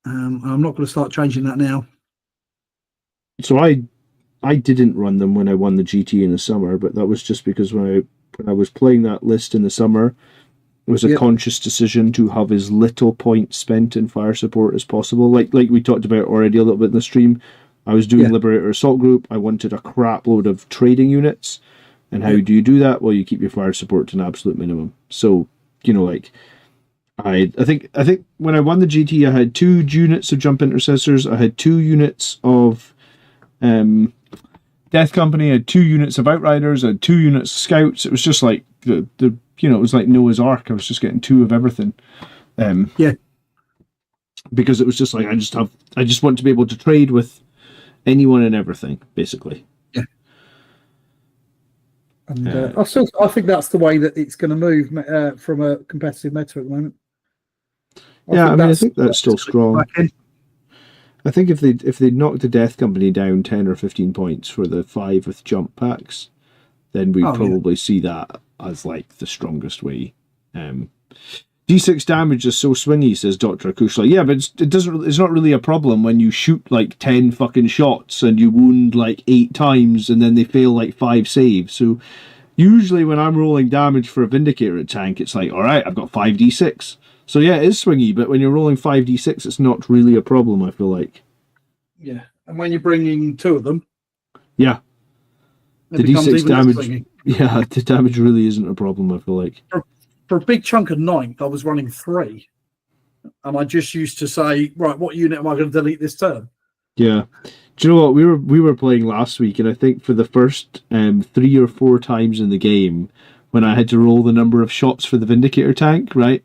I'm not going to start changing that now. So I didn't run them when I won the GT in the summer, but that was just because when I was playing that list in the summer, it was a conscious decision to have as little points spent in fire support as possible. Like we talked about already a little bit in the stream, I was doing Liberator Assault Group. I wanted a crap load of trading units. And how do you do that? Well, you keep your fire support to an absolute minimum. So, I think when I won the GT, I had 2 units of Jump Intercessors. I had 2 units of Death Company. I had 2 units of Outriders. I had 2 units of Scouts. It was just like it was like Noah's Ark. I was just getting 2 of everything. Because it was just like I just want to be able to trade with anyone and everything, basically. And I think that's the way that it's going to move from a competitive meta at the moment. I think that's still strong. I think if they knocked the Death Company down 10 or 15 points for the 5 with jump packs, then we'd probably see that as like the strongest way. D6 damage is so swingy, says Dr. Akushla. Yeah, but it's not really a problem when you shoot like 10 fucking shots and you wound like 8 times and then they fail like 5 saves. So usually when I'm rolling damage for a Vindicator tank, it's like, all right, I've got 5d6. So yeah, it is swingy, but when you're rolling 5d6, it's not really a problem, I feel like. Yeah, and when you're bringing 2 of them, yeah, the d6 damage. Yeah, the damage really isn't a problem, I feel like. For a big chunk of 9th, I was running 3, and I just used to say, right, what unit am I going to delete this turn? Yeah. Do you know what? We were playing last week, and I think for the first 3 or 4 times in the game, when I had to roll the number of shots for the Vindicator tank, right?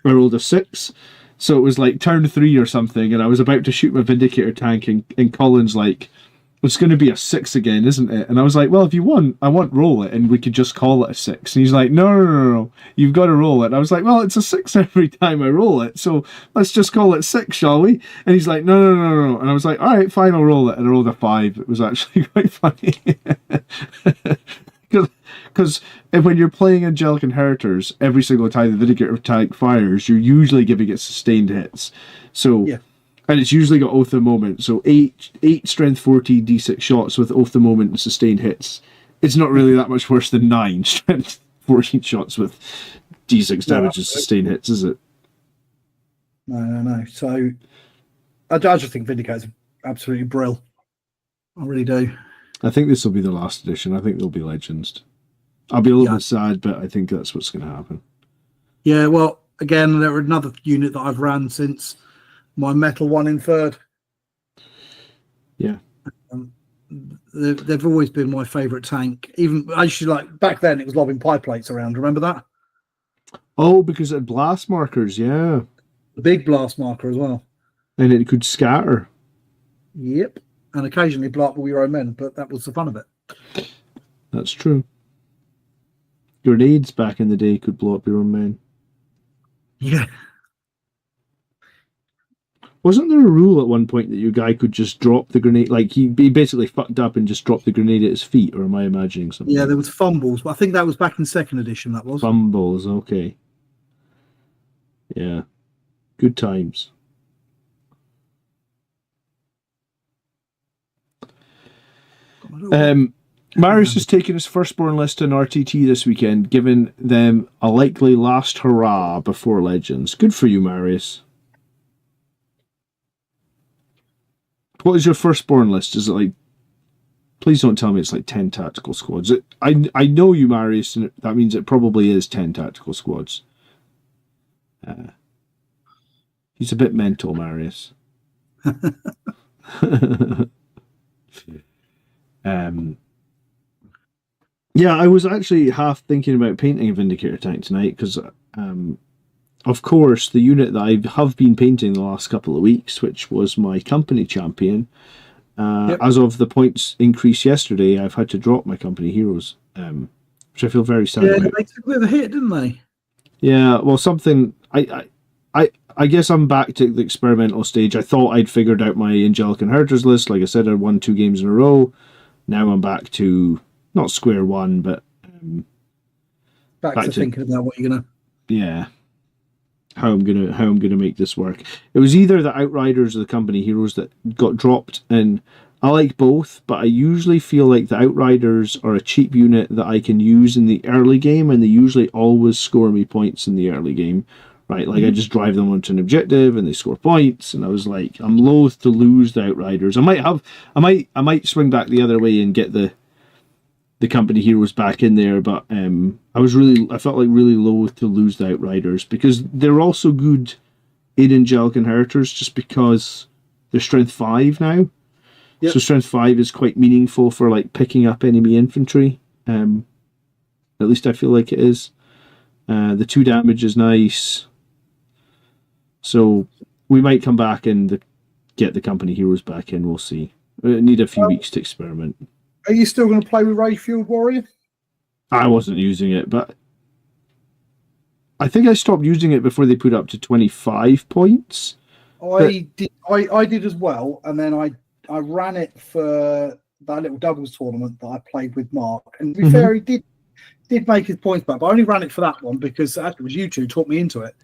I rolled a 6. So it was like turn 3 or something, and I was about to shoot my Vindicator tank, and Colin's like, it's going to be a 6 again, isn't it? And I was like, well, if you want, I won't roll it, and we could just call it a 6. And he's like, no, you've got to roll it. And I was like, well, it's a 6 every time I roll it, so let's just call it 6, shall we? And he's like, no. And I was like, all right, fine, I'll roll it. And I rolled a 5. It was actually quite funny. Because when you're playing Angelic Inheritors, every single time the Vindicator tank fires, you're usually giving it sustained hits. So... yeah. And it's usually got Oath of the Moment. So 8 strength 14 d6 shots with Oath of the Moment and sustained hits. It's not really that much worse than 9 strength 14 shots with d6 damage and sustained hits, is it? No. So I just think Vindicator's absolutely brill. I really do. I think this will be the last edition. I think there'll be Legends. I'll be a little bit sad, but I think that's what's going to happen. Yeah, well, again, there were another unit that I've ran since my metal one in 3rd. Yeah. They've always been my favourite tank. Even actually, like back then, it was lobbing pie plates around. Remember that? Oh, because it had blast markers, yeah. The big blast marker as well. And it could scatter. Yep. And occasionally blow up all your own men, but that was the fun of it. That's true. Grenades back in the day could blow up your own men. Yeah. Wasn't there a rule at one point that your guy could just drop the grenade? Like, he basically fucked up and just dropped the grenade at his feet, or am I imagining something? Yeah, there was fumbles, but I think that was back in 2nd edition, that was. Fumbles, okay. Yeah. Good times. Marius has taken his firstborn list in RTT this weekend, giving them a likely last hurrah before Legends. Good for you, Marius. What is your firstborn list? Is it like... Please don't tell me it's like 10 tactical squads. I know you, Marius, and that means it probably is 10 tactical squads. He's a bit mental, Marius. Yeah, I was actually half thinking about painting a Vindicator tank tonight because, of course, the unit that I have been painting the last couple of weeks, which was my company champion, as of the points increase yesterday, I've had to drop my company heroes, which I feel very sad about. Yeah, they took a bit of a hit, didn't they? Yeah, well, something... I guess I'm back to the experimental stage. I thought I'd figured out my Angelic Inheritors list. Like I said, I won 2 games in a row. Now I'm back to... Not square one, but back to thinking about what you're gonna. Yeah, how I'm gonna make this work. It was either the Outriders or the company heroes that got dropped, and I like both, but I usually feel like the Outriders are a cheap unit that I can use in the early game, and they usually always score me points in the early game. Right, like I just drive them onto an objective and they score points, and I was like, I'm loath to lose the Outriders. I might swing back the other way and get the company heroes back in there, but I felt like really loath to lose the Outriders because they're also good in Angelic Inheritors just because they're strength 5 now. Yep. So strength 5 is quite meaningful for like picking up enemy infantry. At least I feel like it is. The 2 damage is nice. So we might come back and get the company heroes back in. We'll see. I need a few weeks to experiment. Are you still going to play with Ray Field Warrior? I wasn't using it, but I think I stopped using it before they put it up to 25 points. I did as well, and then I ran it for that little doubles tournament that I played with Mark. And to be fair, he did make his points back, but I only ran it for that one because afterwards you two taught me into it.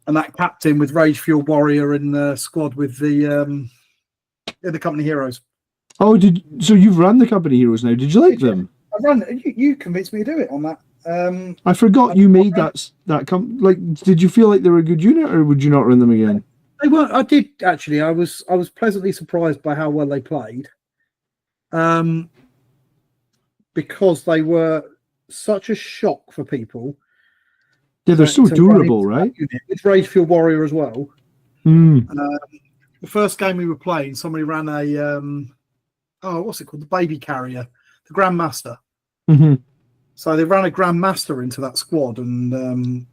And that captain with Rage Fuel Warrior in the squad with the company heroes. Oh, so you've run the company heroes now? Did you like them? I ran. You convinced me to do it on that. I forgot you made that. Did you feel like they were a good unit, or would you not run them again? They weren't. I did actually. I was pleasantly surprised by how well they played. Because they were such a shock for people. Yeah, they're so durable, right? With Rage Fuel Warrior as well. The first game we were playing, somebody ran a what's it called? The baby carrier, the Grandmaster. Mm-hmm. So they ran a Grandmaster into that squad and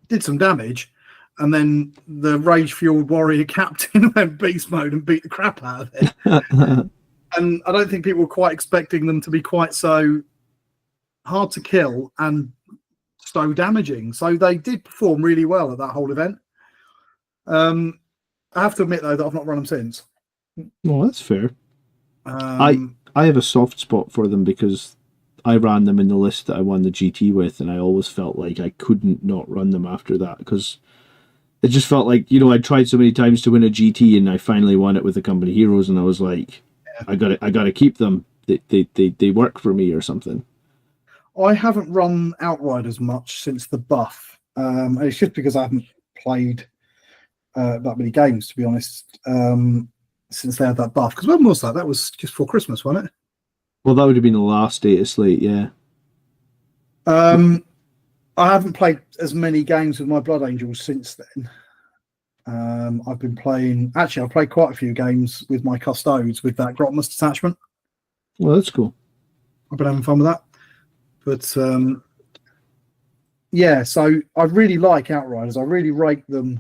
did some damage. And then the Rage Fueled Warrior captain went beast mode and beat the crap out of it. And I don't think people were quite expecting them to be quite so hard to kill and so damaging. So they did perform really well at that whole event. I have to admit, though, that I've not run them since. Well, that's fair. I have a soft spot for them because I ran them in the list that I won the GT with, and I always felt like I couldn't not run them after that because it just felt like, I tried so many times to win a GT and I finally won it with the company heroes, and I was like, I got to keep them. They work for me or something. I haven't run Outriders much since the buff. It's just because I haven't played that many games, to be honest, since they had that buff. Because when was that? That was just for Christmas, wasn't it? Well, that would have been the last data slate, yeah. I haven't played as many games with my Blood Angels since then. I've been playing... Actually, I've played quite a few games with my Custodes with that Grots detachment. Well, that's cool. I've been having fun with that. But, yeah, so I really like Outriders. I really rate them,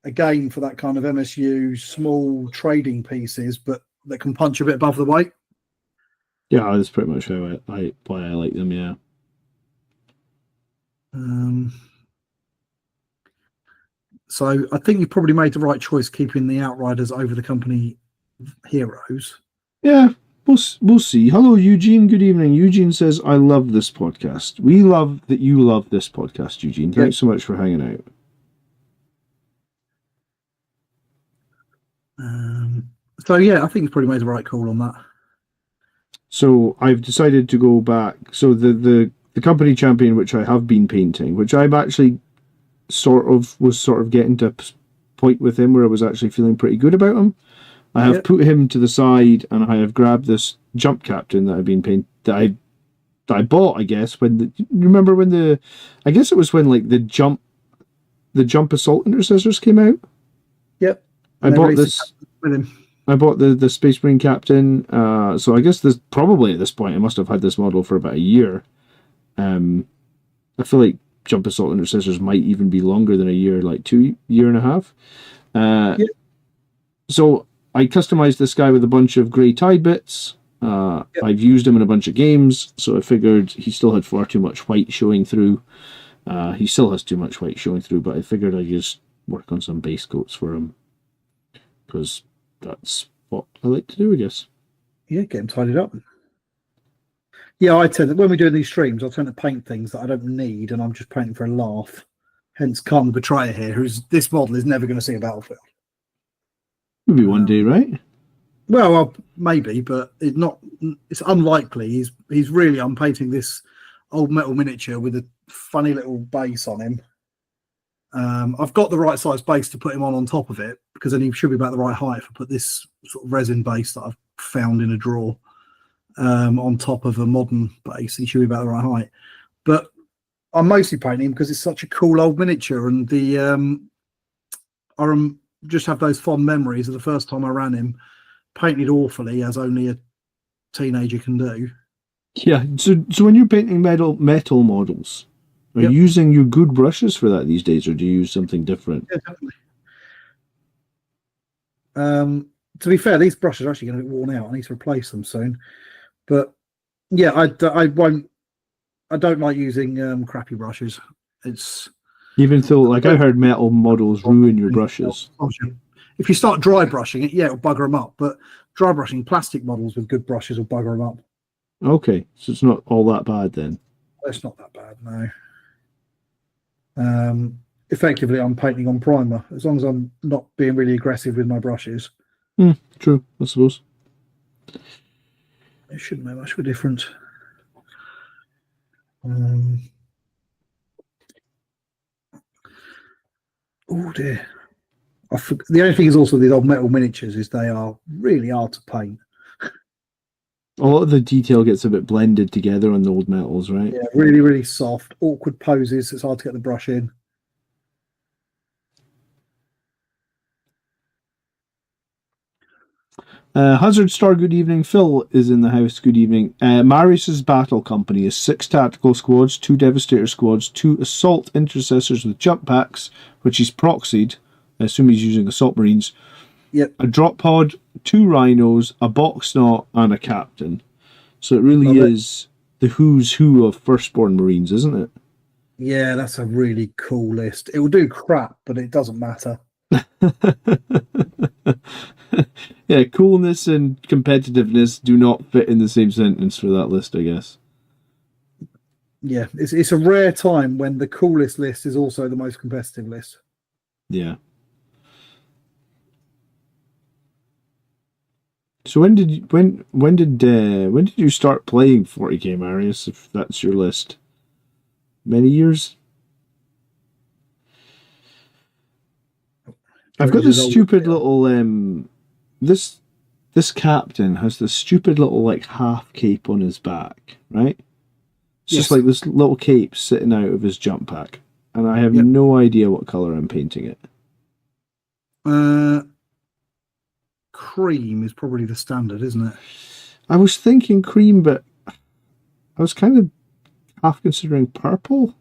again, for that kind of MSU, small trading pieces, but that can punch a bit above the weight. Yeah, that's pretty much why I like them, yeah. So I think you probably made the right choice keeping the Outriders over the company heroes. Yeah, we'll see. Hello, Eugene. Good evening. Eugene says, I love this podcast. We love that you love this podcast, Eugene. Thanks so much for hanging out. So, yeah, I think you've probably made the right call on that. So I've decided to go back. So the company champion, which I have been painting, which I'm actually was getting to a point with him where I was actually feeling pretty good about him. I have put him to the side, and I have grabbed this jump captain that I've been painting, that I bought, I guess, remember when I guess it was when like the jump assault intercessors came out. Yep. I bought this with him. I bought the Space Marine captain. So I guess this probably at this point I must have had this model for about a year. I feel like jump assault intercessors might even be longer than a year, like 2 year and a half. So I customized this guy with a bunch of grey tide bits. I've used him in a bunch of games, so I figured he still had far too much white showing through. He still has too much white showing through, but I figured I'd just work on some base coats for him, because that's what I like to do, I guess. Yeah, get him tidied up. Yeah, I tend to, when we're doing these streams, I tend to paint things that I don't need, and I'm just painting for a laugh. Hence, Khan the Betrayer here, this model is never going to see a battlefield. Maybe one day, right? Well, maybe, but it's unlikely. He's really, I'm painting this old metal miniature with a funny little base on him. I've got the right size base to put him on top of it, because then he should be about the right height if I put this sort of resin base that I've found in a drawer on top of a modern base. He should be about the right height. But I'm mostly painting him because it's such a cool old miniature, and I just have those fond memories of the first time I ran him, painted awfully, as only a teenager can do. Yeah, so when you're painting metal models, are you using your good brushes for that these days, or do you use something different? Yeah, definitely. To be fair, these brushes are actually going to be worn out. I need to replace them soon. But yeah, I won't I don't like using crappy brushes. It's Even though, like, I heard metal models ruin your brushes. if you start dry brushing it, yeah, it'll bugger them up. But dry brushing plastic models with good brushes will bugger them up. Okay, so it's not all that bad then. It's not that bad, no. Effectively, I'm painting on primer as long as I'm not being really aggressive with my brushes. True, I suppose. It shouldn't make much of a difference. Oh dear. The only thing is also these old metal miniatures is they are really hard to paint. A lot of the detail gets a bit blended together on the old metals, right? Yeah, really, really soft, awkward poses. It's hard to get the brush in. Hazard Star, good evening. Phil is in the house, good evening. Marius's battle company is 6 tactical squads, 2 devastator squads, 2 assault intercessors with jump packs, which he's proxied. I assume he's using assault marines. Yep. A drop pod, 2 rhinos, a box knot, and a captain. So it really is the who's who of firstborn marines, isn't it? Yeah, that's a really cool list. It will do crap, but it doesn't matter. Yeah, coolness and competitiveness do not fit in the same sentence for that list, I guess. Yeah, it's a rare time when the coolest list is also the most competitive list. Yeah. So when did you start playing 40k, Marius? If that's your list, many years. I've got this stupid little this captain has this stupid little like half cape on his back, right? It's just like this little cape sitting out of his jump pack, and I have no idea what color I'm painting it. Cream is probably the standard, isn't it? I was thinking cream, but I was kind of half considering purple.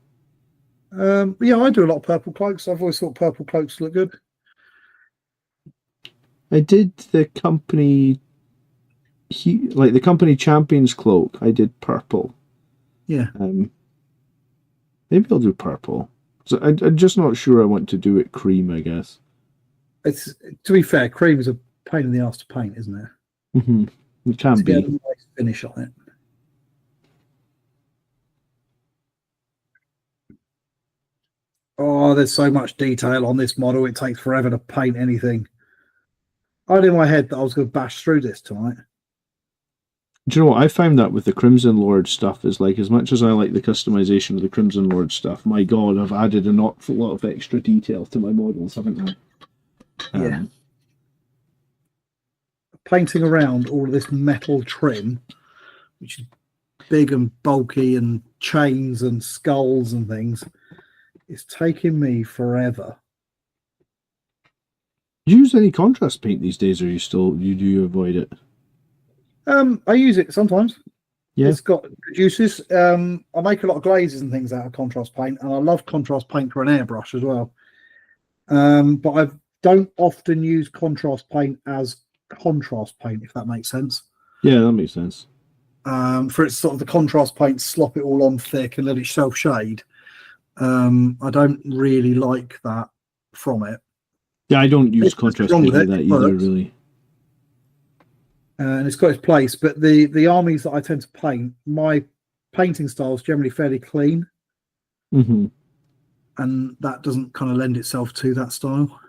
Yeah, I do a lot of purple cloaks. I've always thought purple cloaks look good. I did the company, the company champions cloak. I did purple. Yeah. Maybe I'll do purple. So I'm just not sure I want to do it cream, I guess. It's, to be fair, cream is a pain in the ass to paint, isn't it? Mm-hmm. It can to be. Get a nice finish on it. Oh, there's so much detail on this model. It takes forever to paint anything. I had in my head that I was going to bash through this tonight. Do you know what? I found that with the Crimson Lord stuff is like, as much as I like the customization of the Crimson Lord stuff, my God, I've added an awful lot of extra detail to my models, haven't I? Yeah. Painting around all of this metal trim, which is big and bulky, and chains and skulls and things, it's taking me forever. Do you use any contrast paint these days, or do you avoid it? I use it sometimes. Yeah. It's got good uses. I make a lot of glazes and things out of contrast paint, and I love contrast paint for an airbrush as well. But I don't often use contrast paint as contrast paint, if that makes sense. Yeah, that makes sense. For it's sort of the contrast paint, slop it all on thick and let it self shade. I don't really like that from it. Yeah, I don't use contrast paint like that either, really. And it's got its place, but the armies that I tend to paint, my painting style is generally fairly clean, and that doesn't kind of lend itself to that style.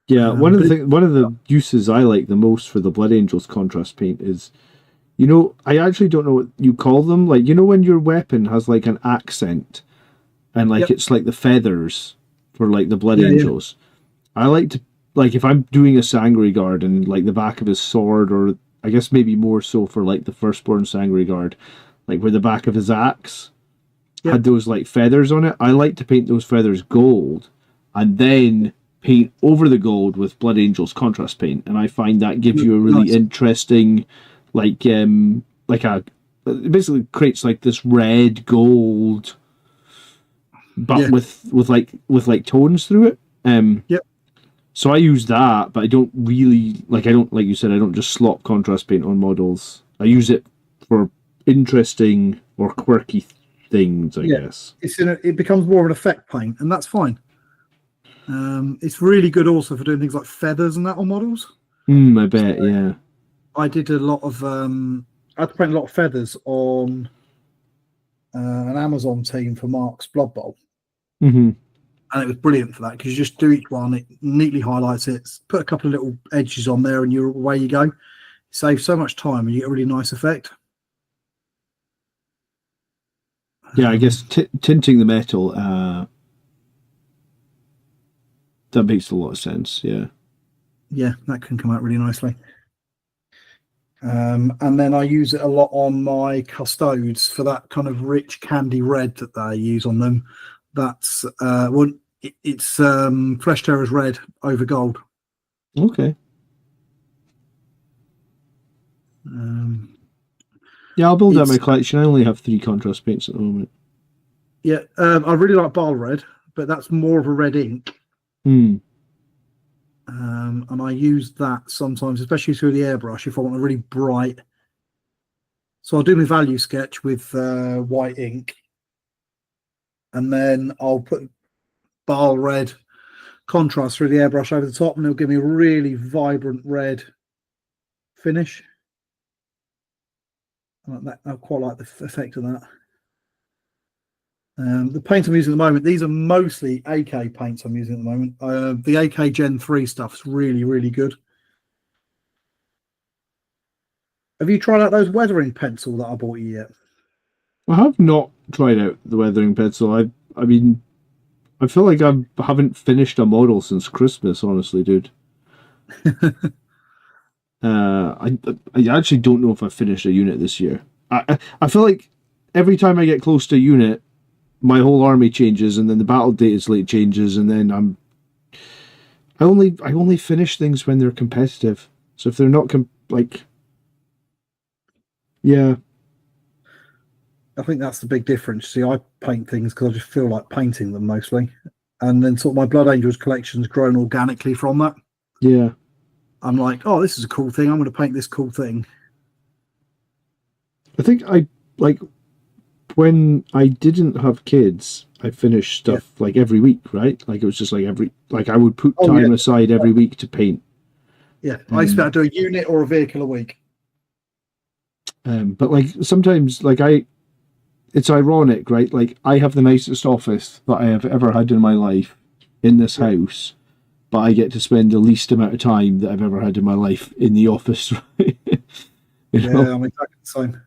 Yeah, one of the uses I like the most for the Blood Angels contrast paint is, I actually don't know what you call them. Like, when your weapon has like an accent, and like it's like the feathers for like the Blood Angels. Yeah. I like to, like, if I'm doing a Sangre Guard and like the back of his sword, or I guess maybe more so for like the Firstborn Sangre Guard, like where the back of his axe had those like feathers on it, I like to paint those feathers gold and then paint over the gold with Blood Angels contrast paint, and I find that gives you a really interesting, like it basically creates like this red gold, but with like tones through it. So I use that, but I don't really like you said, I don't just slop contrast paint on models. I use it for interesting or quirky things, I guess. It becomes more of an effect paint, and that's fine. It's really good also for doing things like feathers and that on models. I bet, yeah. I did a lot of I had to paint a lot of feathers on an Amazon team for Mark's Blood Bowl. Mm-hmm. And it was brilliant for that because you just do each one, it neatly highlights it, put a couple of little edges on there, and away you go. It saves so much time and you get a really nice effect. Yeah, I guess tinting the metal, that makes a lot of sense, yeah. Yeah, that can come out really nicely. And then I use it a lot on my custodes for that kind of rich candy red that they use on them. That's it's Flesh Terror's red over gold. Okay. Yeah, I'll build out my collection. I only have 3 contrast paints at the moment. Yeah, I really like Bile Red, but that's more of a red ink. And I use that sometimes, especially through the airbrush, if I want a really bright. So I'll do my value sketch with white ink, and then I'll put Bile Red contrast through the airbrush over the top, and it'll give me a really vibrant red finish. I quite like the effect of that. The paint I'm using at the moment, these are mostly AK paints I'm using at the moment. The AK Gen 3 stuff is really, really good. Have you tried out those weathering pencil that I bought you yet? I have not tried out the weathering pencil. I mean, I feel like I haven't finished a model since Christmas, honestly, dude. I actually don't know if I finished a unit this year. I feel like every time I get close to a unit, my whole army changes, and then the battle data slate changes, and then I only finish things when they're competitive. So if they're not yeah. I think that's the big difference. See, I paint things because I just feel like painting them mostly, and then sort of my Blood Angels collection's grown organically from that. Yeah. I'm like, oh, this is a cool thing. I'm going to paint this cool thing. I think when I didn't have kids, I finished stuff like every week, right? Like it was just like I would put time aside every week to paint. Yeah, I used to do a unit or a vehicle a week. But like sometimes, it's ironic, right? Like I have the nicest office that I have ever had in my life in this house, but I get to spend the least amount of time that I've ever had in my life in the office, right? You know? I'm exactly the same.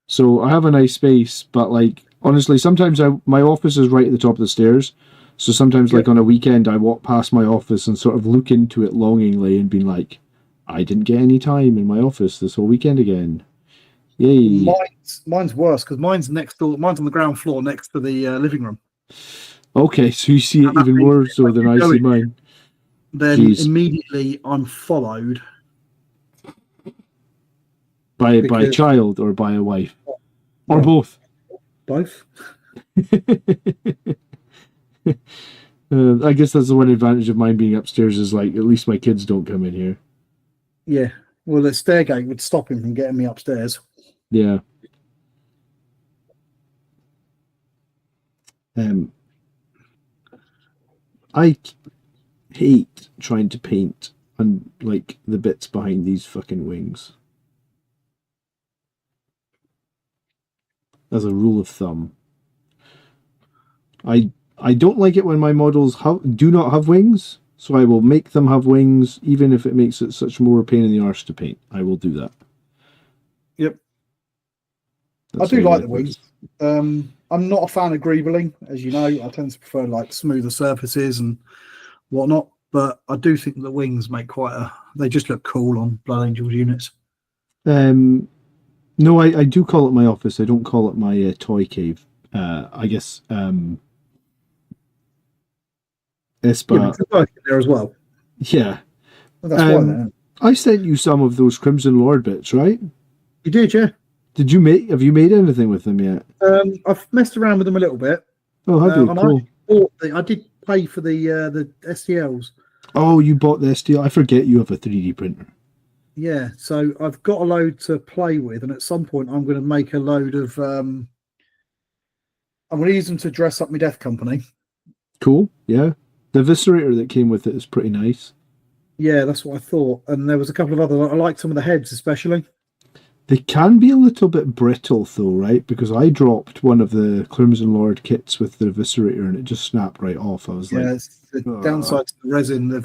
So I have a nice space, but like honestly, sometimes my office is right at the top of the stairs. So sometimes, like on a weekend, I walk past my office and sort of look into it longingly and being like, I didn't get any time in my office this whole weekend again. Yay! Mine's worse because mine's next door. Mine's on the ground floor next to the living room. Okay, so you see it even more so than I see mine. Then immediately I'm followed by a child or by a wife or both. Both. I guess that's the one advantage of mine being upstairs is like at least my kids don't come in here. Yeah. Well, the stairgate would stop him from getting me upstairs. Yeah. I hate trying to paint and like the bits behind these fucking wings. As a rule of thumb, I don't like it when my models do not have wings, so I will make them have wings, even if it makes it such more pain in the arse to paint. I will do that. Yep. I do like the wings. I'm not a fan of greebling, as you know. I tend to prefer like smoother surfaces and whatnot, but I do think the wings make they just look cool on Blood Angels units. No, I do call it my office. I don't call it my toy cave. I guess Espa. Yeah, there as well. Yeah. Well, that's why then. I sent you some of those Crimson Lord bits, right? You did, yeah. Have you made anything with them yet? I've messed around with them a little bit. Oh, have you? Cool. I did pay for the STLs. Oh, you bought the STL. I forget you have a 3D printer. Yeah, so I've got a load to play with, and at some point I'm going to make a load of. I'm going to use them to dress up my death company. Cool. Yeah. The eviscerator that came with it is pretty nice. Yeah, that's what I thought. And there was a couple of other. I like some of the heads, especially. They can be a little bit brittle though, right? Because I dropped one of the Crimson Lord kits with the eviscerator and it just snapped right off. I was like, Yeah, it's the "Ugh." downside to the resin.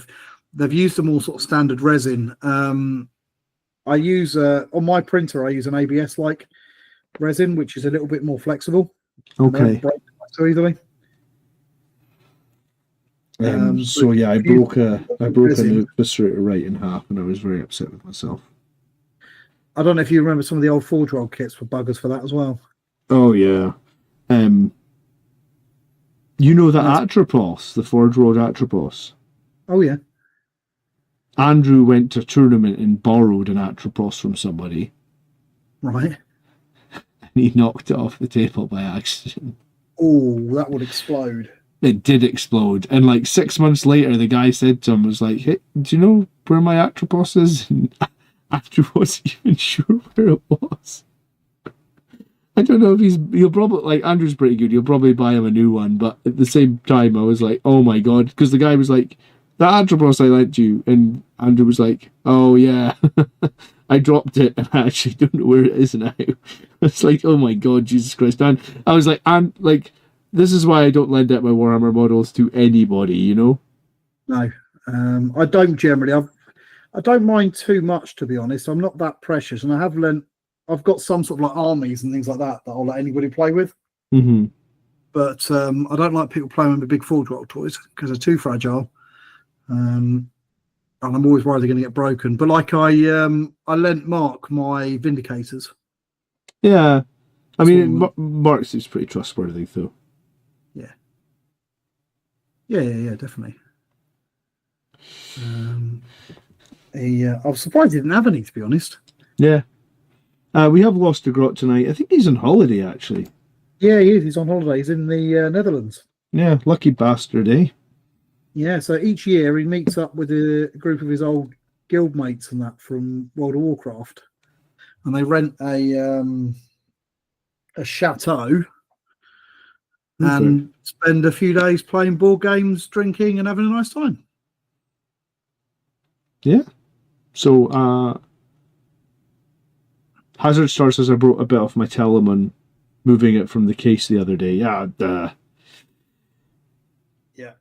They've used them all sort of standard resin. I use on my printer. I use an ABS like resin, which is a little bit more flexible. And they don't Okay. break so easily. So But yeah, I if you broke a resin, eviscerator right in half, and I was very upset with myself. I don't know if you remember some of the old Forge World kits were buggers for that as well. Oh yeah. Um, you know the And that's Atropos, the Forge World Atropos. oh yeah, Andrew went to a tournament and borrowed an Atropos from somebody, right. and he knocked it off the table by accident. Oh, that would explode. It did explode, and like 6 months later, the guy said to him, "Was like, hey, do you know where my Atropos is?" And Andrew wasn't even sure where it was. I don't know if he'll probably, like, Andrew's pretty good. You'll probably buy him a new one, but at the same time, I was like, oh my god, because the guy was like, that Atropos I lent you, and Andrew was like, oh yeah, I dropped it, and I actually don't know where it is now. It's like, oh my god, Jesus Christ, and I was like, and like, this is why I don't lend out my Warhammer models to anybody, you know? No, I don't generally. I don't mind too much, to be honest. I'm not that precious, and I have lent. I've got some sort of like armies and things like that that I'll let anybody play with. Mm-hmm. But I don't like people playing with big Forge World toys because they're too fragile. And I'm always worried they're going to get broken. But like I lent Mark my Vindicators. Yeah. I mean, So, Marks is pretty trustworthy, though. yeah. Yeah, definitely. I was surprised he didn't have any, to be honest. Yeah. We have lost a Grot tonight. I think he's on holiday, actually. Yeah, he is. He's on holiday. He's in the Netherlands. Yeah, lucky bastard, eh? Yeah, so each year he meets up with a group of his old guild mates and that from World of Warcraft, and they rent a chateau and spend a few days playing board games, drinking, and having a nice time. Yeah. So, Hazard Star says I brought a bit off my Telemon, moving it from the case the other day. Yeah, Yeah.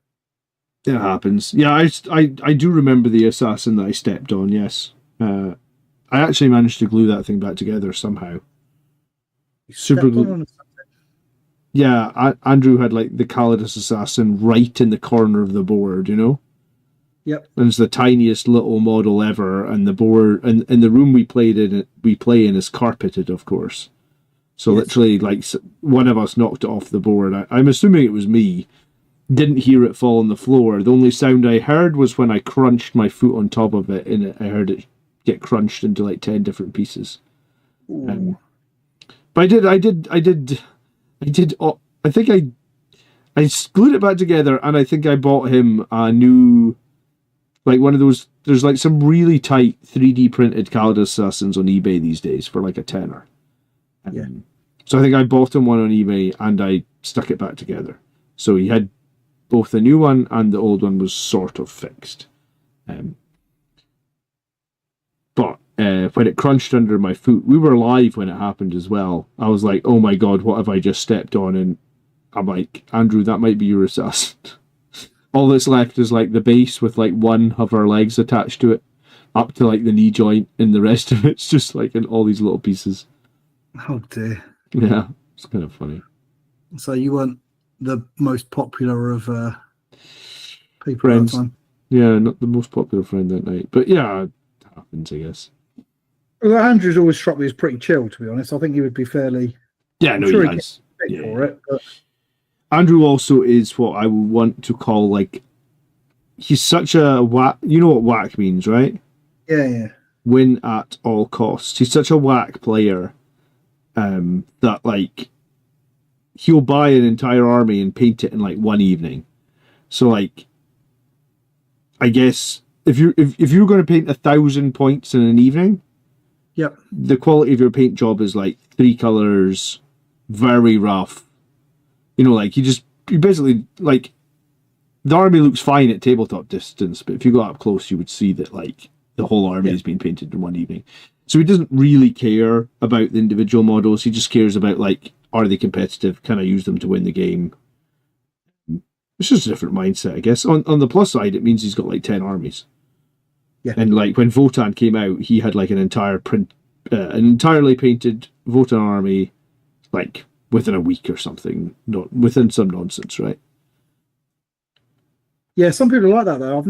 it happens. Yeah, I do remember the assassin that I stepped on, yes. I actually managed to glue that thing back together somehow. Super glue. Yeah, Andrew had like the Calidus assassin right in the corner of the board, you know? Yep. And it's the tiniest little model ever, and the board and the room we play in is carpeted, of course. So yes. Literally, like one of us knocked it off the board. I'm assuming it was me. Didn't hear it fall on the floor. The only sound I heard was when I crunched my foot on top of it, and I heard it get crunched into like 10 different pieces. But I think I glued it back together, and I think I bought him a new. Like one of those, there's like some really tight 3D printed Calidus assassins on eBay these days for like a tenner. Yeah. So I think I bought him one on eBay and I stuck it back together. So he had both the new one and the old one was sort of fixed. But when it crunched under my foot, we were live when it happened as well. I was like, oh my god, what have I just stepped on? And I'm like, Andrew, that might be your assassin. All that's left is like the base with like one of our legs attached to it, up to like the knee joint, and the rest of it's just like in all these little pieces. Oh dear. Yeah, it's kind of funny. So you weren't the most popular of people Friends. at that time. Yeah, not the most popular friend that night, but yeah, it happens, I guess. Well, Andrew's always struck me as pretty chill, to be honest. I think he would be fairly. Yeah, I'm no, sure he has. Yeah. For it, but... Andrew also is what I would want to call like. He's such a whack. You know what whack means, right? Yeah. Win at all costs. He's such a whack player that like he'll buy an entire army and paint it in like one evening. So like, I guess if you're going to paint 1,000 points in an evening, Yep. the quality of your paint job is like 3 colors, very rough. You know, like you basically like the army looks fine at tabletop distance, but if you got up close, you would see that like the whole army has been painted in one evening. So he doesn't really care about the individual models. He just cares about like, are they competitive? Can I use them to win the game? It's just a different mindset, I guess. On the plus side, it means he's got like 10 armies. Yeah. And like when Votan came out, he had like an entirely painted Votan army, like within a week or something, not within some nonsense, right? Yeah, some people are like that though. I've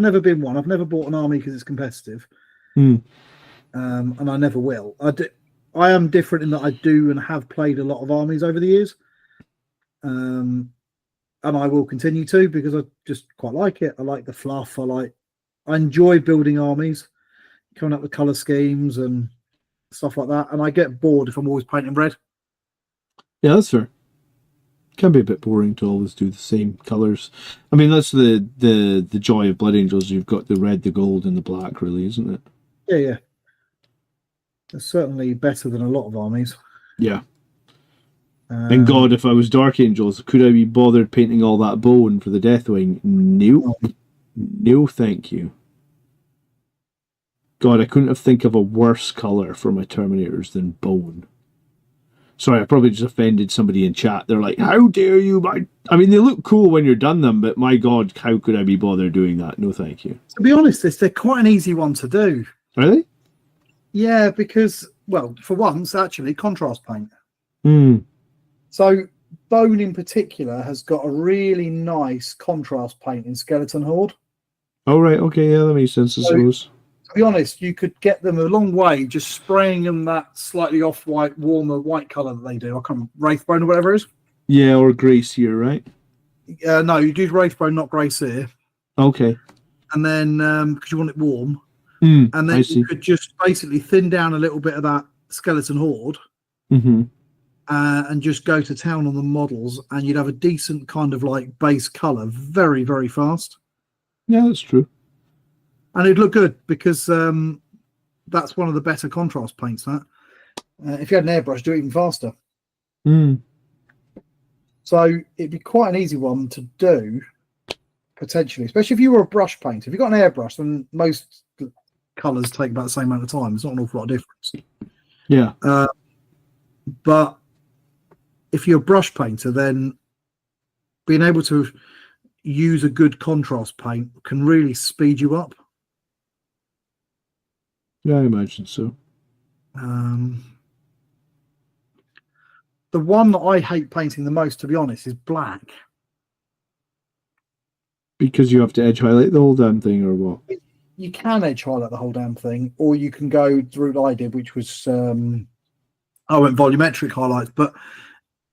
never been one. I've never bought an army because it's competitive, and I never will. I am different in that I do and have played a lot of armies over the years, and I will continue to because I just quite like it. I like the fluff. I enjoy building armies, coming up with color schemes and stuff like that. And I get bored if I'm always painting red. Yeah, that's fair. Can be a bit boring to always do the same colors. I mean, that's the joy of Blood Angels. You've got the red, the gold, and the black, really, isn't it? Yeah. It's certainly better than a lot of armies. Yeah. And God, if I was Dark Angels, could I be bothered painting all that bone for the Deathwing? Nope. No, thank you. God, I couldn't think of a worse colour for my Terminators than bone. Sorry, I probably just offended somebody in chat. They're like, how dare you? I mean, they look cool when you're done them, but my God, how could I be bothered doing that? No, thank you. To be honest, they're quite an easy one to do. Are they? Yeah, because, well, for once, actually, contrast paint. So, Bone in particular has got a really nice contrast paint in Skeleton Horde. Oh, right, okay, yeah, that makes sense, I suppose. To be honest, you could get them a long way just spraying them that slightly off-white, warmer white colour that they do. I can't remember, Wraithbone or whatever it is. Yeah, or Grey Seer, right? No, you do Wraithbone, not Grey Seer. Okay. And then, because you want it warm. And then you could just basically thin down a little bit of that Skeleton Horde. And just go to town on the models, and you'd have a decent kind of like base colour very, very fast. Yeah, that's true. And it'd look good because that's one of the better contrast paints. That if you had an airbrush, do it even faster. So it'd be quite an easy one to do, potentially, especially if you were a brush painter. If you've got an airbrush, then most colours take about the same amount of time. There's not an awful lot of difference. Yeah. But if you're a brush painter, then being able to use a good contrast paint can really speed you up. Yeah, I imagine so. The one that I hate painting the most, to be honest, is black. Because you have to edge highlight the whole damn thing, or what? You can edge highlight the whole damn thing, or you can go through what I did, which was I went volumetric highlights, but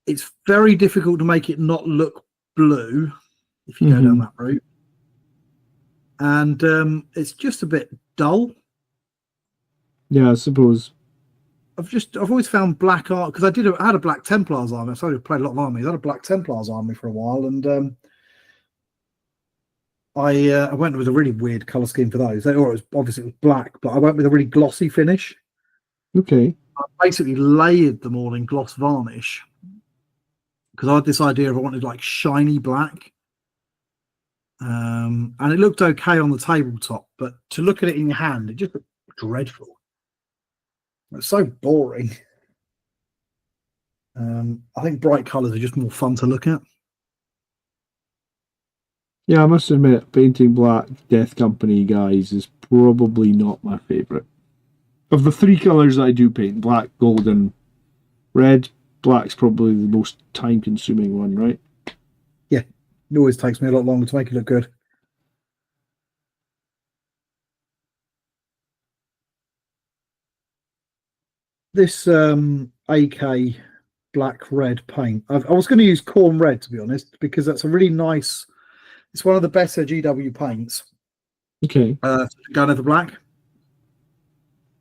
it's very difficult to make it not look blue if you go down that route. And it's just a bit dull. Yeah, I suppose. I've always found black art because I had a Black Templars army. I played a lot of armies. I had a Black Templars army for a while, and I went with a really weird color scheme for those. Obviously it was black, but I went with a really glossy finish. Okay. I basically layered them all in gloss varnish because I had this idea of I wanted like shiny black. And it looked okay on the tabletop, but to look at it in your hand, it just looked dreadful. It's so boring. I think bright colours are just more fun to look at. Yeah, I must admit, painting black Death Company guys is probably not my favourite. Of the 3 colours that I do paint, black, gold, and red, black's probably the most time-consuming one, right? Yeah, it always takes me a lot longer to make it look good. This AK black red paint, I was going to use Corn Red, to be honest, because that's a really nice, it's one of the better GW paints. Okay. Going over black.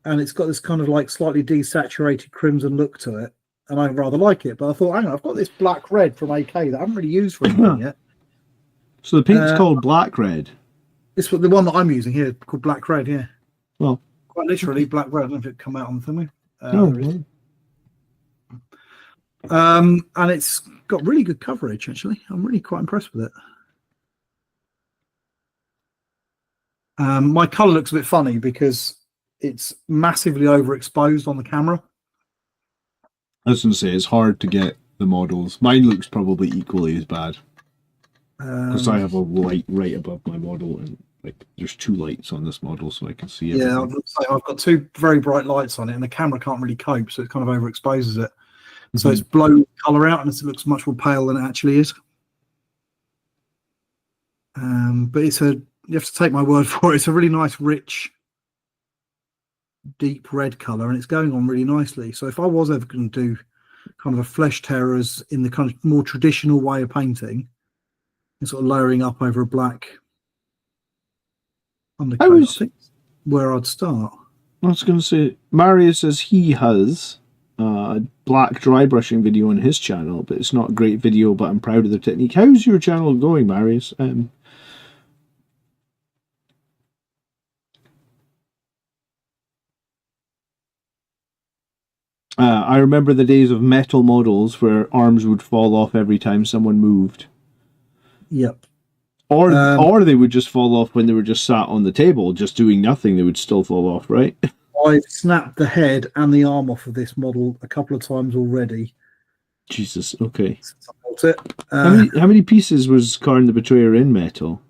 And it's got this kind of like slightly desaturated crimson look to it. And I rather like it. But I thought, hang on, I've got this black red from AK that I haven't really used for anything yet. So the paint's called black red? This was the one that I'm using here called Black Red. Yeah, Well, quite literally Black Red. I don't know if it come out on the thing. no. And it's got really good coverage. Actually, I'm really quite impressed with it. My color looks a bit funny because it's massively overexposed on the camera. I was going to say, it's hard to get the models. Mine looks probably equally as bad. Because I have a light right above my model, and like there's 2 lights on this model, so I can see everything. Yeah, I've got 2 very bright lights on it, and the camera can't really cope, so it kind of overexposes it. Mm-hmm. So it's blown color out, and it looks much more pale than it actually is. But you have to take my word for it. It's a really nice, rich, deep red color, and it's going on really nicely. So if I was ever going to do kind of a flesh terrors in the kind of more traditional way of painting, and sort of layering up over a black undercoat, I think where I'd start. I was going to say, Mario says he has a black dry brushing video on his channel, but it's not a great video, but I'm proud of the technique. How's your channel going, Marius? I remember the days of metal models where arms would fall off every time someone moved. Yep. Or they would just fall off when they were just sat on the table, just doing nothing. They would still fall off, right? I've snapped the head and the arm off of this model a couple of times already. Jesus, okay. Since I built it. How many pieces was Karn the Betrayer in metal?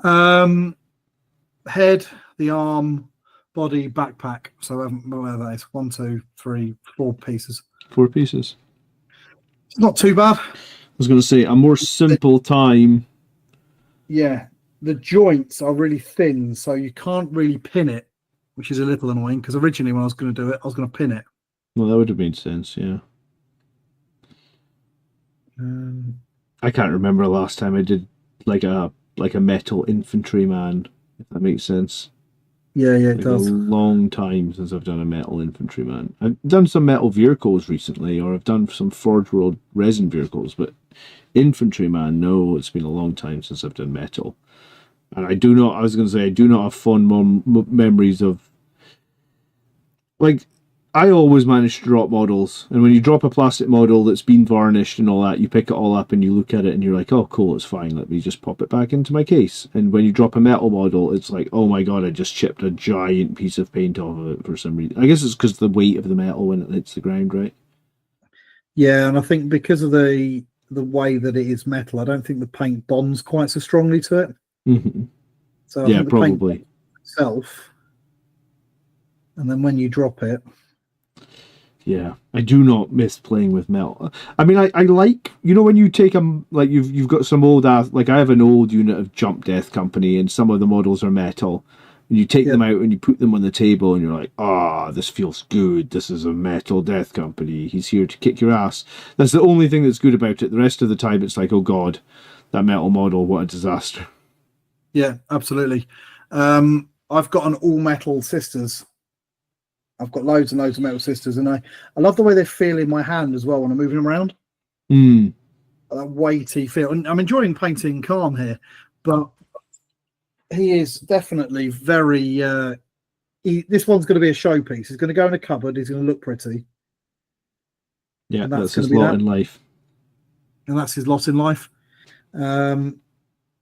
Head, the arm, body, backpack. So whatever that is. 1, 2, 3, 4 pieces. 4 pieces. It's not too bad. I was going to say a more simple time. Yeah, the joints are really thin, so you can't really pin it, which is a little annoying, because originally when I was going to do it, I was going to pin it. Well, that would have made sense, yeah. I can't remember the last time I did like a metal infantryman, if that makes sense. Yeah, it does. A long time since I've done a metal infantryman. I've done some metal vehicles recently, or I've done some Forge World resin vehicles, but infantryman, no, it's been a long time since I've done metal. And I do not have fond memories of, like, I always manage to drop models, and when you drop a plastic model that's been varnished and all that, you pick it all up and you look at it and you're like, oh cool, it's fine, let me just pop it back into my case. And when you drop a metal model, it's like, oh my god, I just chipped a giant piece of paint off of it for some reason. I guess it's because of the weight of the metal when it hits the ground, right? Yeah, and I think because of the way that it is metal, I don't think the paint bonds quite so strongly to it. Mm-hmm. So yeah, probably itself, and then when you drop it. Yeah, I do not miss playing with metal. I mean, I like, you know, when you take them, like you've got some old ass, like I have an old unit of Jump Death Company, and some of the models are metal, and you take them out and you put them on the table, and you're like, this feels good. This is a metal Death Company. He's here to kick your ass. That's the only thing that's good about it. The rest of the time, it's like, oh god, that metal model, what a disaster. Yeah, absolutely. I've got an all metal Sisters. I've got loads and loads of metal Sisters, and I love the way they feel in my hand as well when I'm moving them around. That weighty feel. And I'm enjoying painting Karn here, but he is definitely very... this one's going to be a showpiece. He's going to go in a cupboard. He's going to look pretty. Yeah, that's his lot in life. And that's his lot in life. And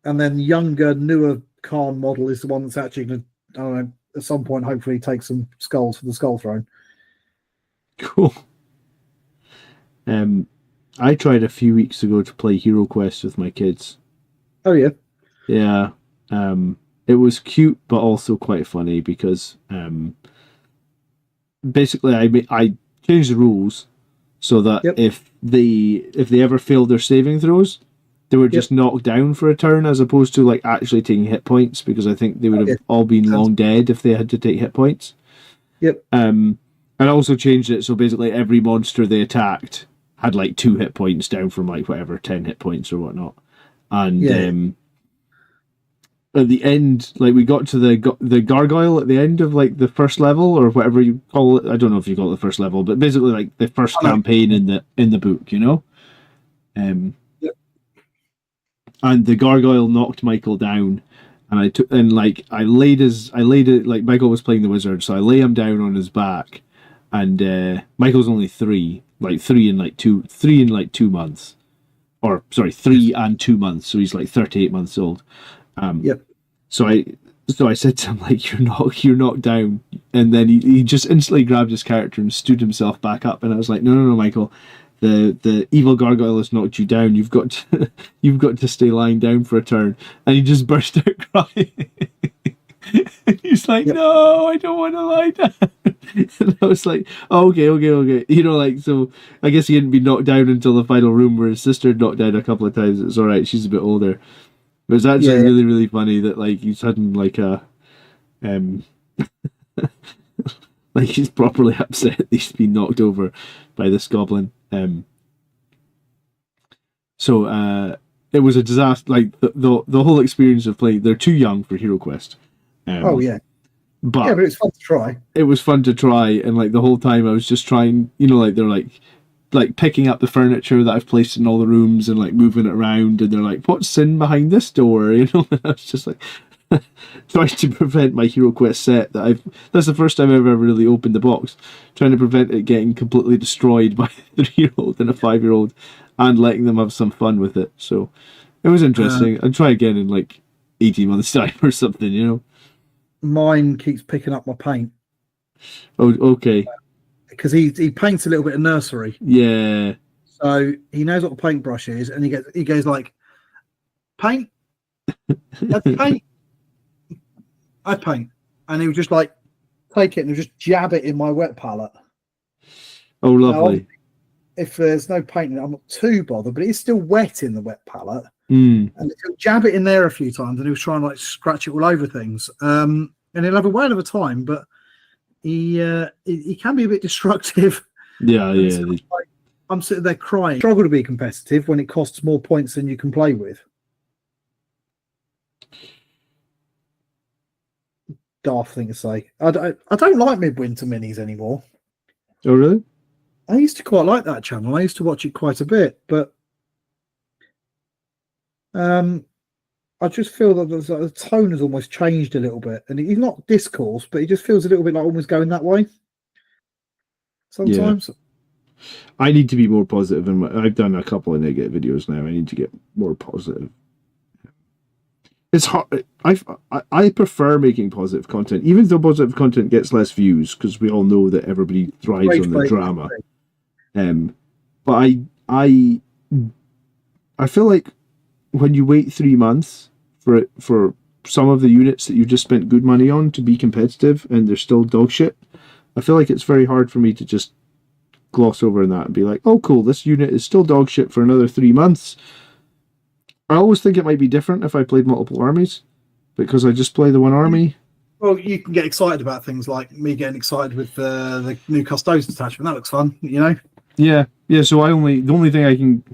then younger, newer Karn model is the one that's actually going to, I don't know, at some point, hopefully take some skulls for the Skull Throne. Cool. I tried a few weeks ago to play Hero Quest with my kids. Oh, yeah? Yeah. It was cute, but also quite funny because basically I changed the rules so that if they ever failed their saving throws, they were just knocked down for a turn as opposed to like actually taking hit points, because I think they would have all been long dead if they had to take hit points. Yep. And I also changed it so basically every monster they attacked had like 2 hit points down from like whatever 10 hit points or whatnot. And at the end, like we got to the gargoyle at the end of like the first level or whatever you call it. I don't know if you call it the first level, but basically like the first campaign in the book, you know. And the gargoyle knocked Michael down, And I laid it like Michael was playing the wizard, so I lay him down on his back, and Michael's only 3 in 2 months, or sorry, 3 and 2 months, so he's like 38 months old. Yep. So I said to him, like, you're knocked down, and then he just instantly grabbed his character and stood himself back up, and I was like, no, Michael, the evil gargoyle has knocked you down. You've got to stay lying down for a turn. And he just burst out crying. And he's like, yep. No, I don't want to lie down. And I was like, oh, okay. You know, like, so I guess he hadn't been knocked down until the final room where his sister had knocked down a couple of times. It's all right. She's a bit older. But it's actually really, really funny that, like, he's had like a like he's properly upset that he's been knocked over by this goblin. So it was a disaster. Like the whole experience of playing. They're too young for Hero Quest. But it's fun to try. It was fun to try, and like the whole time I was just trying. You know, like they're like picking up the furniture that I've placed in all the rooms and like moving it around, and they're like, "What's in behind this door?" You know, and I was just like trying to prevent my Hero Quest set that's the first time I've ever really opened the box, trying to prevent it getting completely destroyed by a 3-year-old and a 5-year-old, and letting them have some fun with it. So it was interesting. I'd try again in like 18 months time or something, you know. Mine keeps picking up my paint. Oh, okay. Because he paints a little bit of nursery. Yeah. So he knows what a paintbrush is, and he goes like, paint? That's paint. I paint. And he would just like take it and just jab it in my wet palette. Oh, lovely. Now, if there's no paint in it, I'm not too bothered, but it's still wet in the wet palette. And he'll jab it in there a few times, and he was trying to like scratch it all over things. And he'll have a whale of a time, but he can be a bit destructive. Yeah. Like, I'm sitting there crying. Struggle to be competitive when it costs more points than you can play with. Daft thing to say. I don't like Midwinter minis anymore. Oh, really? I used to quite like that channel. I used to watch it quite a bit, but I just feel that the tone has almost changed a little bit, and he's not discourse, but he just feels a little bit like almost going that way sometimes. Yeah. I need to be more positive, and I've done a couple of negative videos now. I need to get more positive. It's hard. I prefer making positive content, even though positive content gets less views, because we all know that everybody thrives on the drama. But I feel like when you wait 3 months for some of the units that you just spent good money on to be competitive and they're still dog shit, I feel like it's very hard for me to just gloss over that and be like, oh cool, this unit is still dog shit for another 3 months. I always think it might be different if I played multiple armies, because I just play the one army. Well, you can get excited about things like me getting excited with the new Custodes detachment. That looks fun, you know? Yeah. So the only thing I can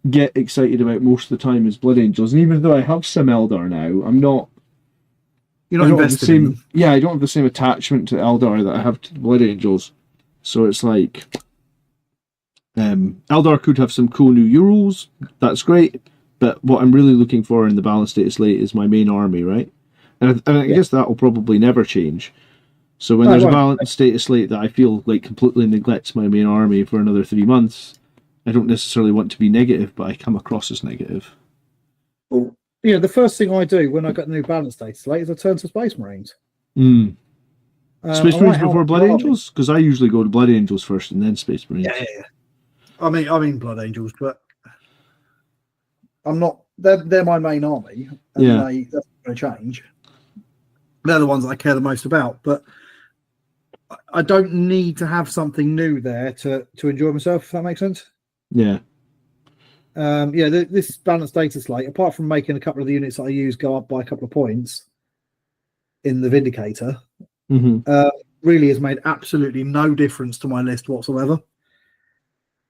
get excited about most of the time is Blood Angels, and even though I have some Eldar now, I'm not. You're not invested in them. Yeah, I don't have the same attachment to Eldar that I have to Blood Angels. So it's like, Eldar could have some cool new Euros. That's great. But what I'm really looking for in the balanced data slate is my main army, right? And I guess that will probably never change. So when there's a balanced data slate that I feel like completely neglects my main army for another 3 months, I don't necessarily want to be negative, but I come across as negative. Well, you know, the first thing I do when I get the new balanced data slate is I turn to Space Marines. Space Marines before Blood Angels? Because I usually go to Blood Angels first and then Space Marines. Yeah. I mean Blood Angels, but I'm not. They're my main army. And that's not going to change. They're the ones that I care the most about. But I don't need to have something new there to enjoy myself. If that makes sense. Yeah. This balanced data slate, apart from making a couple of the units that I use go up by a couple of points in the Vindicator, really has made absolutely no difference to my list whatsoever.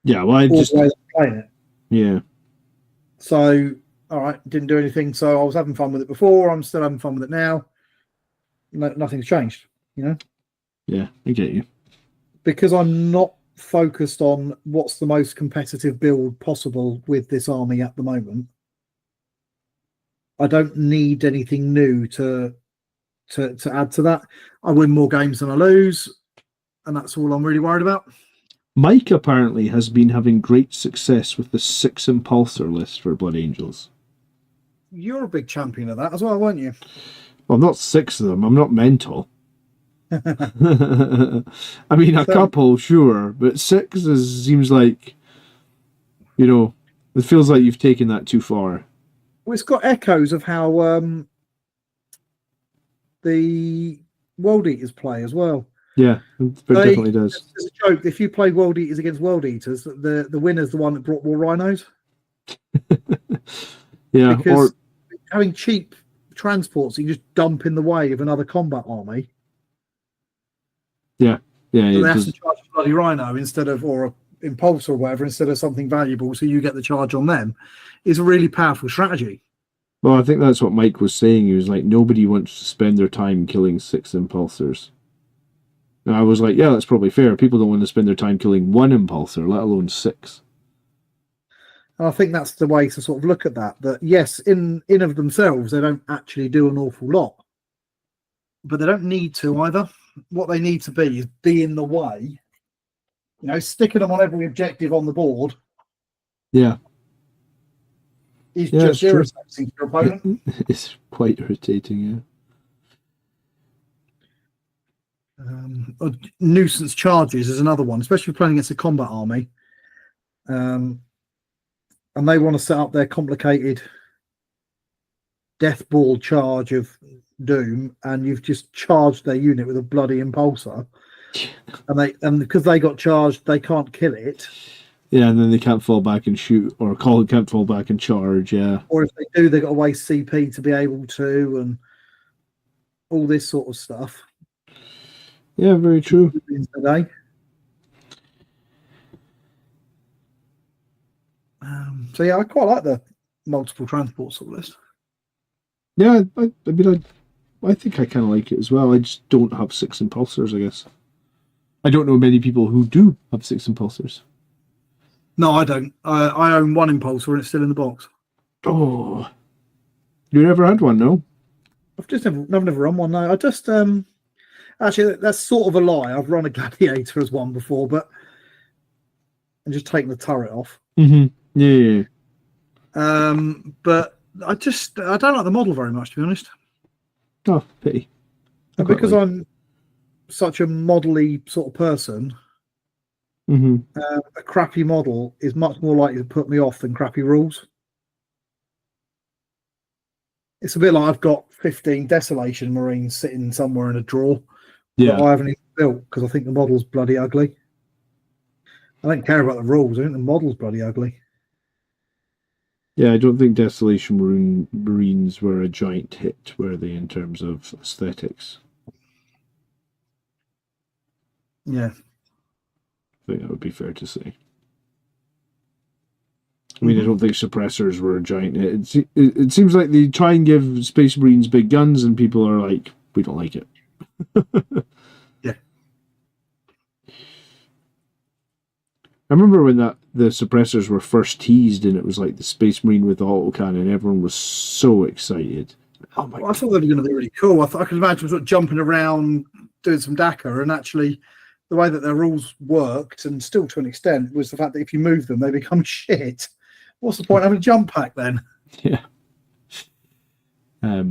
Yeah, well, I just playing it. Yeah. So, all right, didn't do anything. So I was having fun with it before. I'm still having fun with it now. Nothing's changed, you know? Yeah, I get you. Because I'm not focused on what's the most competitive build possible with this army at the moment. I don't need anything new to add to that. I win more games than I lose, and that's all I'm really worried about. Mike apparently has been having great success with the 6 Impulsor list for Blood Angels. You're a big champion of that as well, weren't you? Well, not 6 of them. I'm not mental. I mean, a couple, sure, but 6 seems like, it feels like you've taken that too far. Well, it's got echoes of how the World Eaters play as well. Yeah, it definitely does. There's a joke: if you play World Eaters against World Eaters, the winner's the one that brought more rhinos. Yeah, because having cheap transports, you can just dump in the way of another combat army. Yeah. So they have to charge a bloody rhino or an impulse or whatever instead of something valuable, so you get the charge on them. Is a really powerful strategy. Well, I think that's what Mike was saying. He was like, nobody wants to spend their time killing 6 Impulsors. And I was like, yeah, that's probably fair. People don't want to spend their time killing 1 Impulsor, let alone 6. And I think that's the way to sort of look at that. That yes, in of themselves, they don't actually do an awful lot, but they don't need to either. What they need to be is be in the way. Sticking them on every objective on the board. Yeah. Is just irritating your opponent. It's quite irritating, yeah. Nuisance charges is another one, especially playing against a combat army. And they want to set up their complicated death ball charge of doom, and you've just charged their unit with a bloody impulsor. And because they got charged, they can't kill it. Yeah, and then they can't fall back and shoot, or can't fall back and charge, yeah. Or if they do, they've got to waste CP to be able to, and all this sort of stuff. Yeah, very true. Today. So yeah, I quite like the multiple transport sort of list. Yeah, I think I kind of like it as well. I just don't have 6 Impulsors, I guess. I don't know many people who do have 6 Impulsors. No, I don't. I own 1 Impulsor and it's still in the box. Oh, you never had one, no? I've never run one. No, I just actually that's sort of a lie. I've run a Gladiator as one before, but and just taken the turret off. Mm-hmm. Yeah. But I don't like the model very much, to be honest. Oh, pity. And because I'm such a model-y sort of person, a crappy model is much more likely to put me off than crappy rules. It's a bit like I've got 15 Desolation Marines sitting somewhere in a drawer that I haven't even built because I think the model's bloody ugly. I don't care about the rules. I think the model's bloody ugly. Yeah, I don't think Desolation Marines were a giant hit, were they, in terms of aesthetics? Yeah. I think that would be fair to say. I mean, I don't think suppressors were a giant hit. It seems like they try and give Space Marines big guns and people are like, we don't like it. Yeah. I remember when the suppressors were first teased and it was like the Space Marine with the autocannon, everyone was so excited. Oh my God. I thought they were going to be really cool. I could imagine sort of jumping around, doing some DACA, and actually the way that their rules worked, and still to an extent, was the fact that if you move them, they become shit. What's the point of having a jump pack then? Yeah. Are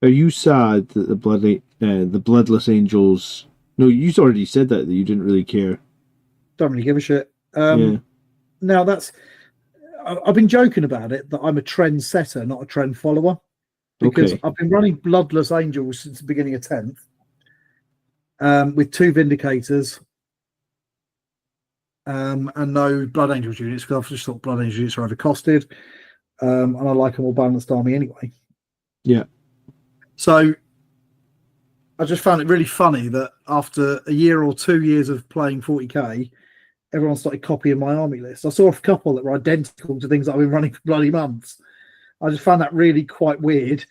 you sad that the Bloodless Angels? No, you already said that you didn't really care. Don't really give a shit. Now I've been joking about it that I'm a trend setter, not a trend follower, because I've been running Bloodless Angels since the beginning of 10th, with 2 Vindicators, and no Blood Angels units because I've just thought Blood Angels units are overcosted, and I like a more balanced army anyway. Yeah. So I just found it really funny that after a year or 2 years of playing 40k, everyone started copying my army list. I saw a couple that were identical to things that I've been running for bloody months. I just found that really quite weird.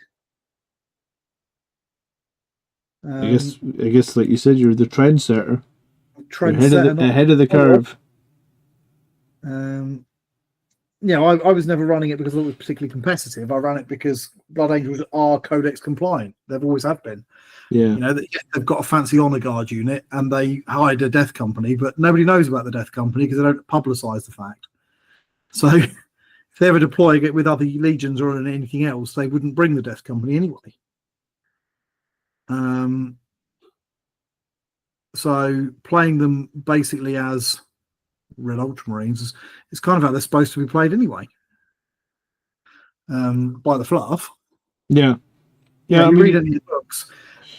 I guess, like you said, you're the trendsetter. Ahead of the curve. I was never running it because it was particularly competitive. I ran it because Blood Angels are Codex compliant. They've always have been. Yeah. They've got a fancy honor guard unit and they hide a death company, but nobody knows about the death company because they don't publicize the fact. So if they ever deploy it with other legions or anything else, they wouldn't bring the death company anyway. So playing them basically as Red Ultramarines is kind of how they're supposed to be played anyway. By the fluff. Yeah. You read any of the books,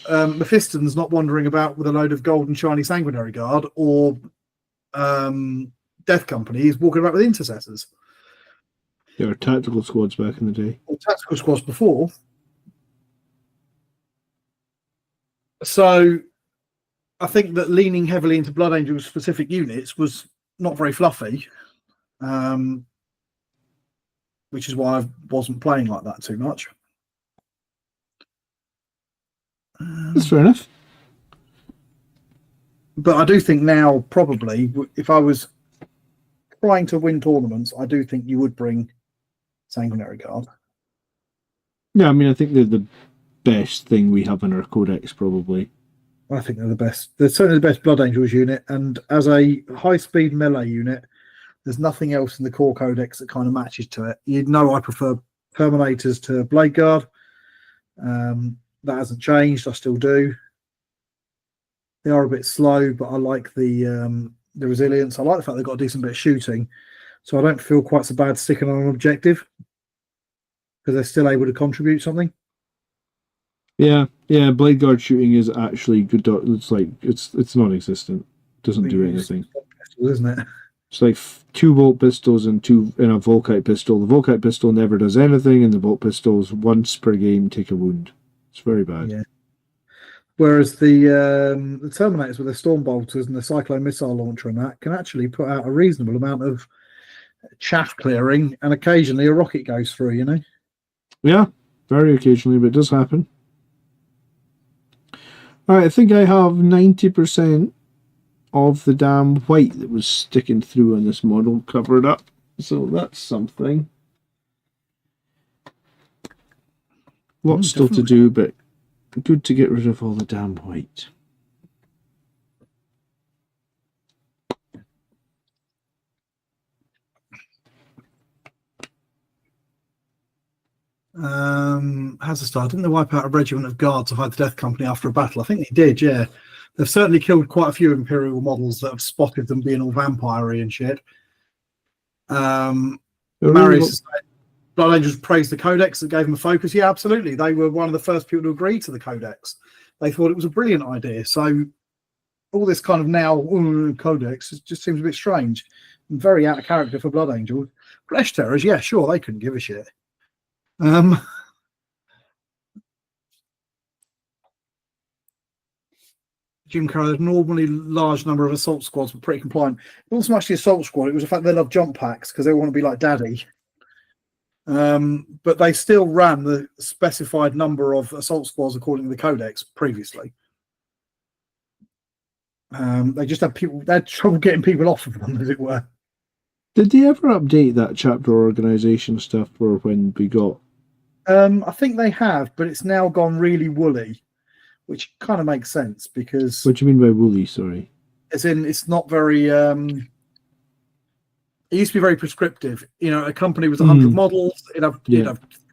Mephiston's not wandering about with a load of gold and shiny sanguinary guard, or Death Company is walking about with intercessors. There were tactical squads back in the day. Or tactical squads before. So I think that leaning heavily into Blood Angel specific units was not very fluffy, which is why I wasn't playing like that too much. That's fair enough. But I do think now, probably, if I was trying to win tournaments, I do think you would bring Sanguinary Guard. Yeah, I mean, I think they're the best thing we have in our codex, probably. I think they're the best. They're certainly the best Blood Angels unit, and as a high-speed melee unit, there's nothing else in the core codex that kind of matches to it. You know, I prefer Terminators to Blade Guard. That hasn't changed. I still do. They are a bit slow, but I like the resilience. I like the fact they've got a decent bit of shooting, so I don't feel quite so bad sticking on an objective because they're still able to contribute something. Yeah. Blade Guard shooting is actually good. It's like it's non-existent. Doesn't do anything, isn't it? It's like 2 bolt pistols and a Volkite pistol. The Volkite pistol never does anything, and the bolt pistols once per game take a wound. It's very bad. Yeah. Whereas the Terminators with their Storm Bolters and the Cyclone missile launcher and that can actually put out a reasonable amount of chaff clearing, and occasionally a rocket goes through. You know. Yeah, very occasionally, but it does happen. All right, I think I have 90% of the damn white that was sticking through on this model covered up. So that's something. Lots still to do, but good to get rid of all the damn white. How's it start? Didn't they wipe out a regiment of guards to hide the Death Company after a battle? I think they did, yeah. They've certainly killed quite a few Imperial models that have spotted them being all vampire-y and shit. Marius, Blood Angels praised the Codex and gave them a focus. Yeah, absolutely. They were one of the first people to agree to the Codex. They thought it was a brilliant idea. So all this kind of now Codex just seems a bit strange and very out of character for Blood Angels. Flesh Terrors, yeah, sure, they couldn't give a shit. Jim Carroll, there's normally large number of assault squads were pretty compliant. It wasn't so much the assault squad, it was the fact they love jump packs because they want to be like daddy. But they still ran the specified number of assault squads according to the Codex previously. They just had people, they had trouble getting people off of them, as it were. Did they ever update that chapter organization stuff for when we got? I think they have, but it's now gone really woolly, which kind of makes sense because. What do you mean by woolly? Sorry. As in, it's not very. It used to be very prescriptive. You know, a company with 100 models, it'd have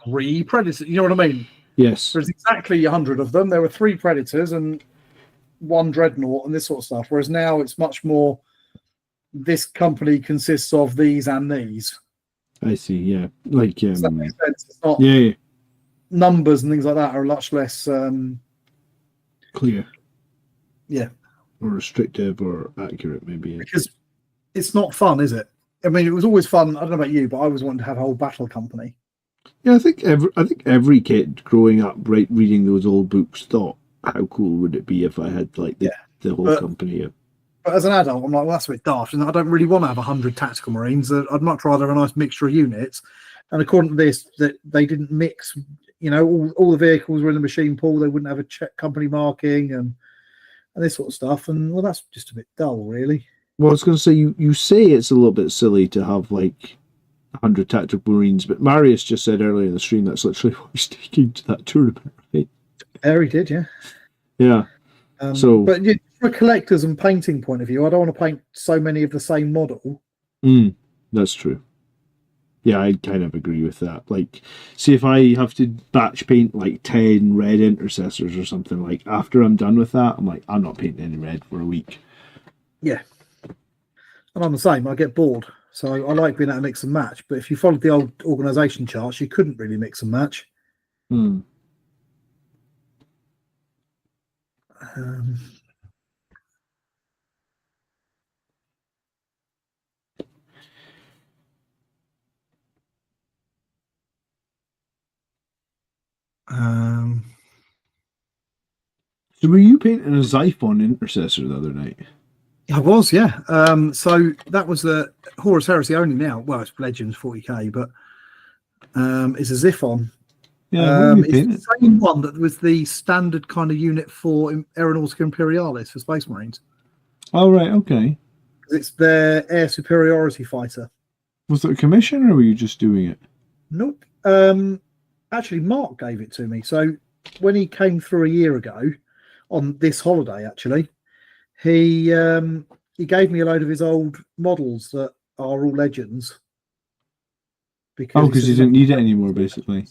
3 predators. You know what I mean? Yes. There's exactly 100 of them. There were 3 predators and 1 dreadnought and this sort of stuff. Whereas now it's much more. This company consists of these and these. I see. Yeah, like Does that make sense? It's not, yeah. Numbers and things like that are much less clear. Yeah. Or restrictive or accurate, maybe. Because it's not fun, is it? I mean, it was always fun. I don't know about you, but I always wanted to have a whole battle company. Yeah, I think every kid growing up, reading those old books, thought, "How cool would it be if I had like the whole company?" But as an adult, I'm like, well, that's a bit daft. And I don't really want to have 100 tactical marines. I'd much rather have a nice mixture of units. And according to this, that they didn't mix. You know, all the vehicles were in the machine pool. They wouldn't have a check company marking and this sort of stuff. And well, that's just a bit dull, really. Well, I was going to say, you say it's a little bit silly to have like 100 tactical marines, but Marius just said earlier in the stream that's literally what he's taking to that tournament, right? He did, yeah. Yeah. But yeah, from a collector's and painting point of view, I don't want to paint so many of the same model. That's true. Yeah, I kind of agree with that. Like, see, if I have to batch paint like 10 red intercessors or something, like after I'm done with that, I'm like, I'm not painting any red for a week. Yeah. And I'm the same. I get bored. So I like being able to mix and match. But if you followed the old organisation charts, you couldn't really mix and match. So were you painting a Xiphon intercessor the other night? I was, yeah. So that was the Horus Heresy only now. Well, it's Legends 40k, but it's a Xiphon. Yeah, it's the same one that was the standard kind of unit for Aeronautica Imperialis for Space Marines. Oh, right, okay. It's their air superiority fighter. Was it a commission or were you just doing it? Nope. Actually, Mark gave it to me. So when he came through a year ago on this holiday, actually, he gave me a load of his old models that are all Legends. Because he didn't need it anymore, basically.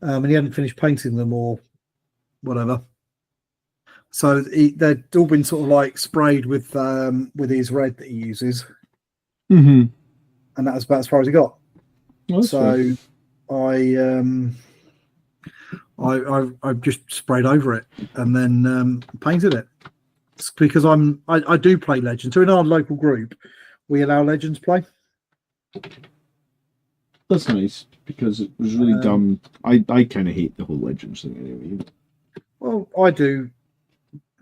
And he hadn't finished painting them or whatever. So they'd all been sort of like sprayed with his red that he uses. And that was about as far as he got. Well, so I just sprayed over it and then painted it. It's because I do play Legends. So in our local group, we allow Legends play. That's nice because it was really dumb. I kind of hate the whole Legends thing anyway. Well, I do.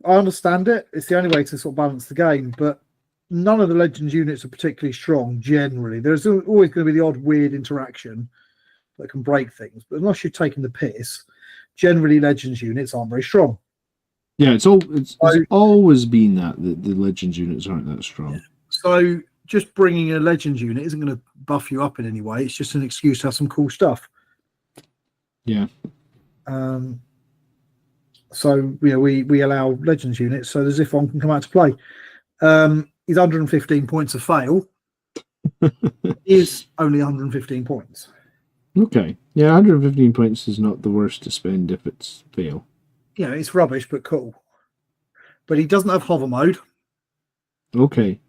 I understand it. It's the only way to sort of balance the game, but none of the Legends units are particularly strong generally. There's always going to be the odd weird interaction that can break things, but unless you're taking the piss, generally Legends units aren't very strong. Yeah, it's always been that the Legends units aren't that strong. Yeah. So just bringing a Legends unit isn't going to buff you up in any way. It's just an excuse to have some cool stuff. Yeah. So we allow Legends units so the Xiphon can come out to play. He's 115 points of fail. Is only 115 points. Okay. Yeah, 115 points is not the worst to spend if it's fail. Yeah, it's rubbish, but cool. But he doesn't have hover mode. Okay.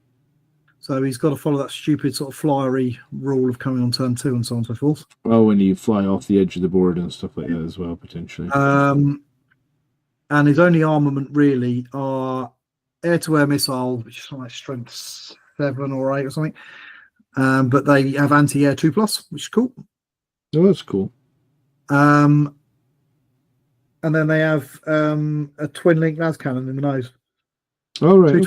So he's got to follow that stupid sort of flyery rule of coming on turn 2 and so on and so forth. Well, when you fly off the edge of the board and stuff like that as well, potentially. And his only armament really are air-to-air missile, which is like strength 7 or 8 or something. But they have anti-air 2+, which is cool. Oh, that's cool. And then they have a twin-link las cannon in the nose. Oh, right.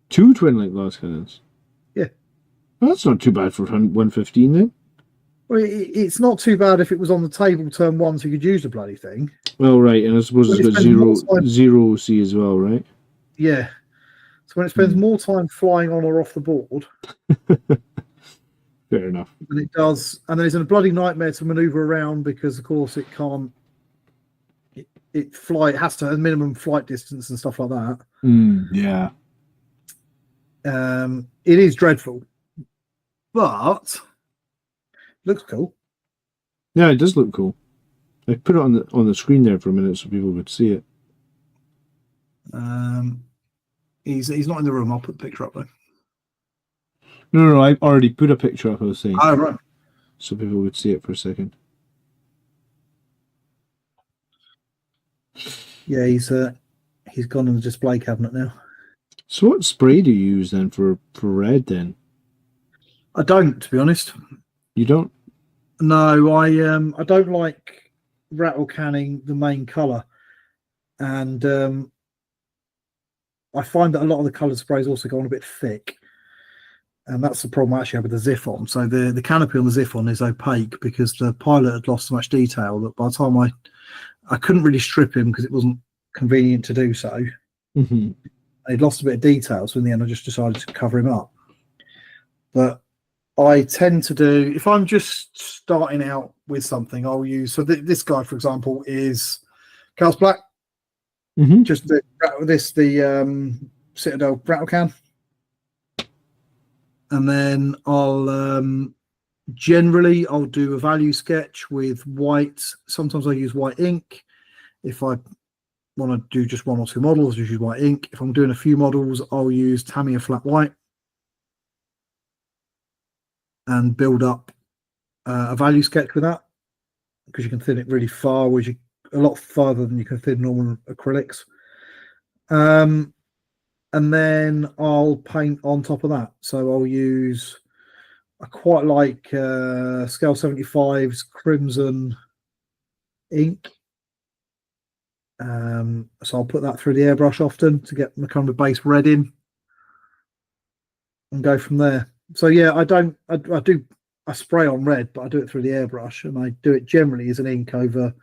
Two twin-link las cannons. Yeah. Well, that's not too bad for 115 then. Well, it's not too bad if it was on the table turn 1 so you could use the bloody thing. Well, right, and I suppose it's got zero C as well, right? Yeah. So when it spends more time flying on or off the board... Fair enough. And it does, and then it's a bloody nightmare to maneuver around because, of course, it can't... It has to have minimum flight distance and stuff like that. Yeah. It is dreadful. But... looks cool. Yeah, it does look cool. I put it on the screen there for a minute so people would see it. He's not in the room. I'll put the picture up though. No, I already put a picture up. I was saying. Oh right. So people would see it for a second. Yeah, he's gone in the display cabinet now. So what spray do you use then for red then? I don't, to be honest. You don't? No, I don't like rattle canning the main colour, and I find that a lot of the coloured sprays also go on a bit thick, and that's the problem I actually have with the Xiphon. So the canopy on the Xiphon is opaque because the pilot had lost so much detail that by the time I couldn't really strip him because it wasn't convenient to do so. He'd lost a bit of detail, so in the end I just decided to cover him up. But I tend to do, if I'm just starting out with something, I'll use, so this guy, for example, is Chaos Black. Just the Citadel Rattle Can. And then I'll generally I'll do a value sketch with white. Sometimes I use white ink. If I want to do just one or two models, I use white ink. If I'm doing a few models, I'll use Tamiya flat white and build up a value sketch with that, because you can thin it really far, which is a lot farther than you can thin normal acrylics. And then I'll paint on top of that. So I'll use, I quite like Scale 75's Crimson ink. So I'll put that through the airbrush often to get the kind of base red in and go from there. So yeah, I spray on red, but I do it through the airbrush, and I do it generally as an ink over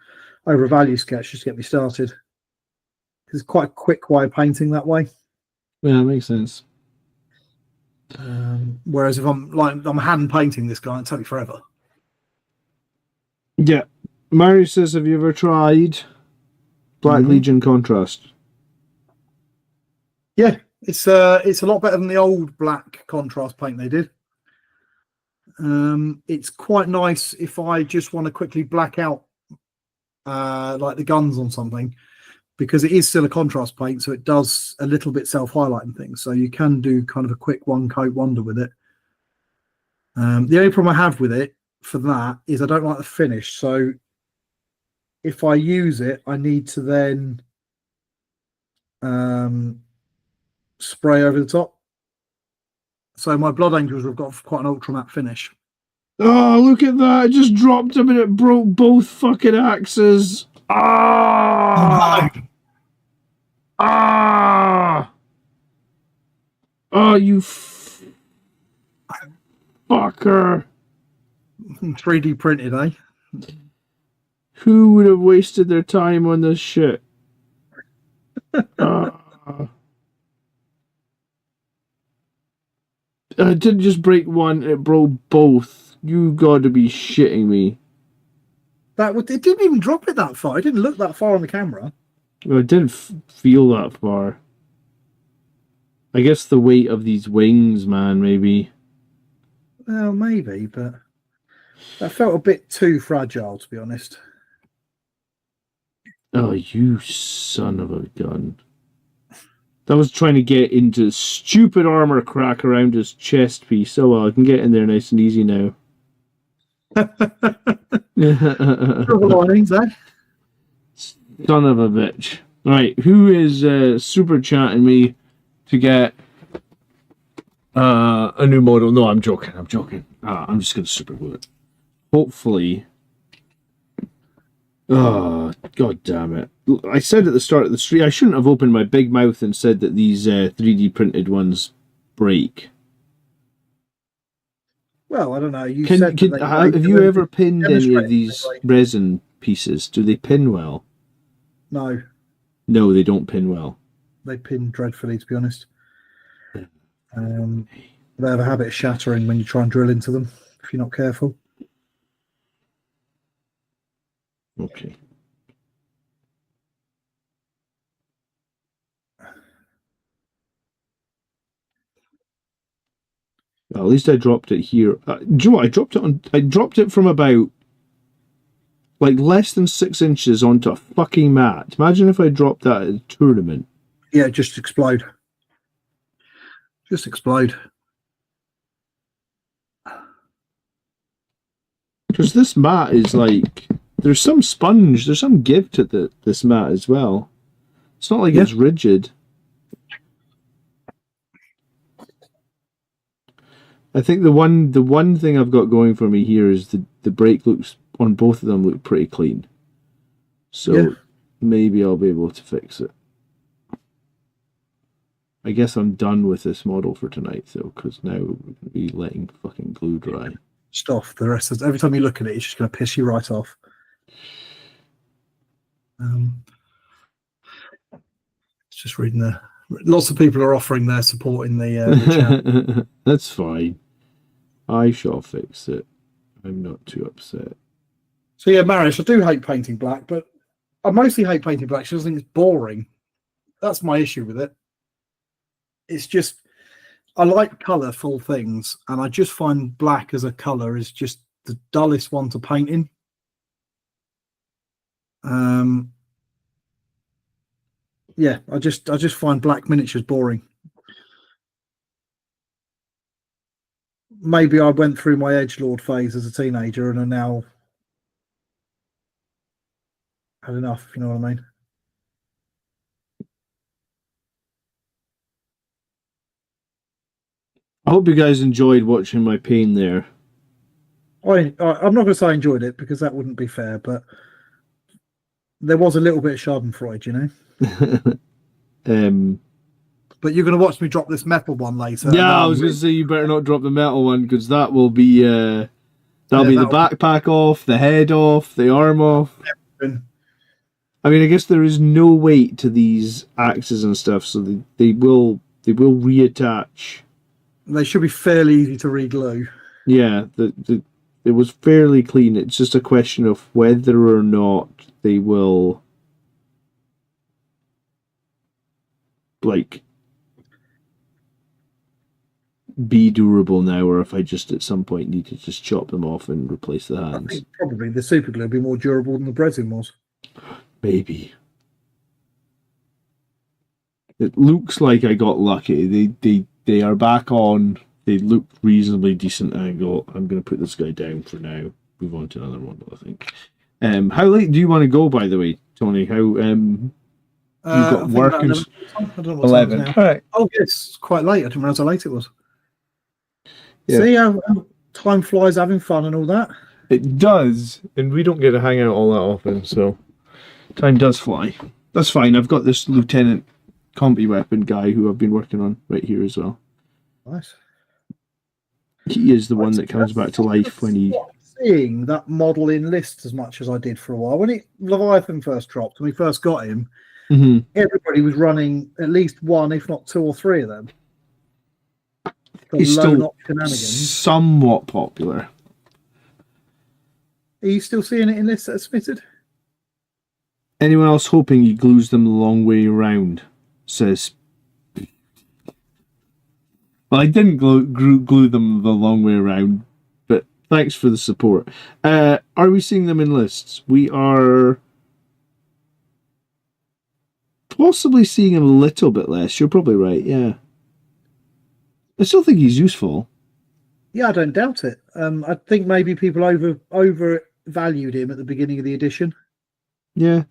a value sketch just to get me started. It's quite a quick way of painting that way. Yeah, that makes sense. Whereas if I'm hand painting this guy, it'll take me forever. Yeah. Mary says, have you ever tried Black Legion Contrast? Yeah, it's a lot better than the old black contrast paint they did. It's quite nice if I just want to quickly black out like the guns on something, because it is still a contrast paint, so it does a little bit self-highlighting things. So you can do kind of a quick one coat wonder with it. The only problem I have with it for that is I don't like the finish. So if I use it, I need to then spray over the top. So my Blood Angels have got quite an ultra matte finish. Oh, look at that! It just dropped him and it broke both fucking axes. Ah! Oh, no. Ah! Oh, you fucker! 3D printed, eh? Who would have wasted their time on this shit? It didn't just break one, it broke both. You gotta be shitting me. It didn't even drop it that far. It didn't look that far on the camera. Well, it didn't feel that far. I guess the weight of these wings, man, maybe. Well, maybe, but that felt a bit too fragile, to be honest. Oh, you son of a gun. That was trying to get into stupid armor crack around his chest piece. Oh well, I can get in there nice and easy now. Silver linings, eh? Son of a bitch. Right, who is super chatting me to get a new model? No, I'm joking. I'm just going to super glue it. Hopefully. Oh, god damn it. I said at the start of the stream, I shouldn't have opened my big mouth and said that these 3D printed ones break. Well, I don't know. Have you ever pinned any of these resin pieces? Do they pin well? No. No, they don't pin well. They pin dreadfully, to be honest. They have a habit of shattering when you try and drill into them, if you're not careful. Okay. Well, at least I dropped it here. Do you know what? I dropped it from about like less than 6 inches onto a fucking mat. Imagine if I dropped that at a tournament. Yeah, just explode. Just explode. Because this mat is like, there's some sponge, there's some give to this mat as well. It's not like it's rigid. I think the one thing I've got going for me here is the brake looks on both of them look pretty clean. So maybe I'll be able to fix it. I guess I'm done with this model for tonight though, because now we're going to be letting fucking glue dry. Stuff. The rest of every time you look at it, it's just going to piss you right off. Just reading the Lots of people are offering their support in the chat. That's fine. I shall fix it. I'm not too upset. So yeah, Marish, I do hate painting black, but I mostly hate painting black because I think it's boring. That's my issue with it. It's just, I like colourful things, and I just find black as a colour is just the dullest one to paint in. Yeah, I just find black miniatures boring. Maybe I went through my edgelord phase as a teenager and are now had enough, if you know what I mean. I hope you guys enjoyed watching my pain there. I'm not going to say I enjoyed it because that wouldn't be fair, but there was a little bit of Schadenfreude, you know. But you're going to watch me drop this metal one later. Yeah, I was going to say you better not drop the metal one because that will be that'll be the backpack off, the head off, the arm off. Everything. I mean, I guess there is no weight to these axes and stuff, so they will reattach. They should be fairly easy to re-glue. Yeah, it was fairly clean. It's just a question of whether or not they will be durable now, or if I just at some point need to just chop them off and replace the hands. I think probably the super glue will be more durable than the resin was. Maybe. It looks like I got lucky. They are back on. They look reasonably decent angle. I'm going to put this guy down for now. Move on to another one, I think. How late do you want to go, by the way, Tony? How you've got work and 11. All right. Oh yes, it's quite late. I didn't realize how late it was. Yeah. See how time flies, having fun and all that. It does, and we don't get to hang out all that often, so time does fly. That's fine. I've got this Lieutenant Combi Weapon guy who I've been working on right here as well. Nice. He is the one that comes back to life when he... Seeing that model in lists as much as I did for a while. When Leviathan first dropped, when we first got him, everybody was running at least one, if not two or three of them. He's still somewhat popular. Are you still seeing it in lists that are submitted? Anyone else hoping he glues them the long way around? Says... Well, I didn't glue them the long way around, but thanks for the support. Are we seeing them in lists? We are possibly seeing him a little bit less. You're probably right, yeah. I still think he's useful. Yeah, I don't doubt it. I think maybe people overvalued him at the beginning of the edition. Yeah.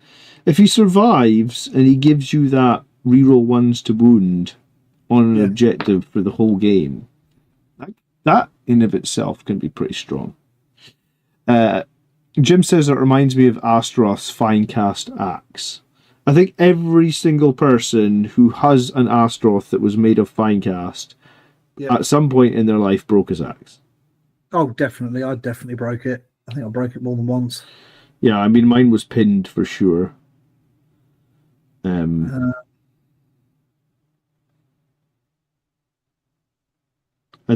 If he survives and he gives you that reroll ones to wound on an objective for the whole game, that in of itself can be pretty strong. Jim says it reminds me of Astaroth's Finecast axe. I think every single person who has an Astaroth that was made of Finecast at some point in their life broke his axe. Oh, definitely. I definitely broke it. I think I broke it more than once. Yeah, I mean, mine was pinned for sure. And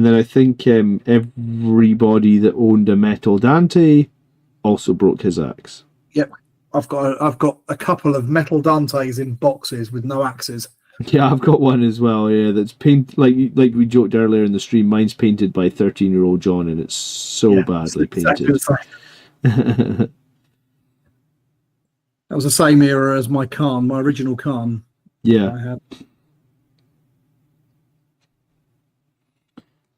then I think everybody that owned a Metal Dante also broke his axe. Yep, I've got a couple of Metal Dantes in boxes with no axes. Yeah, I've got one as well. Yeah, that's painted like we joked earlier in the stream. Mine's painted by 13-year-old John, and it's so badly painted. That was the same era as my Khan, my original Khan. Yeah. I had.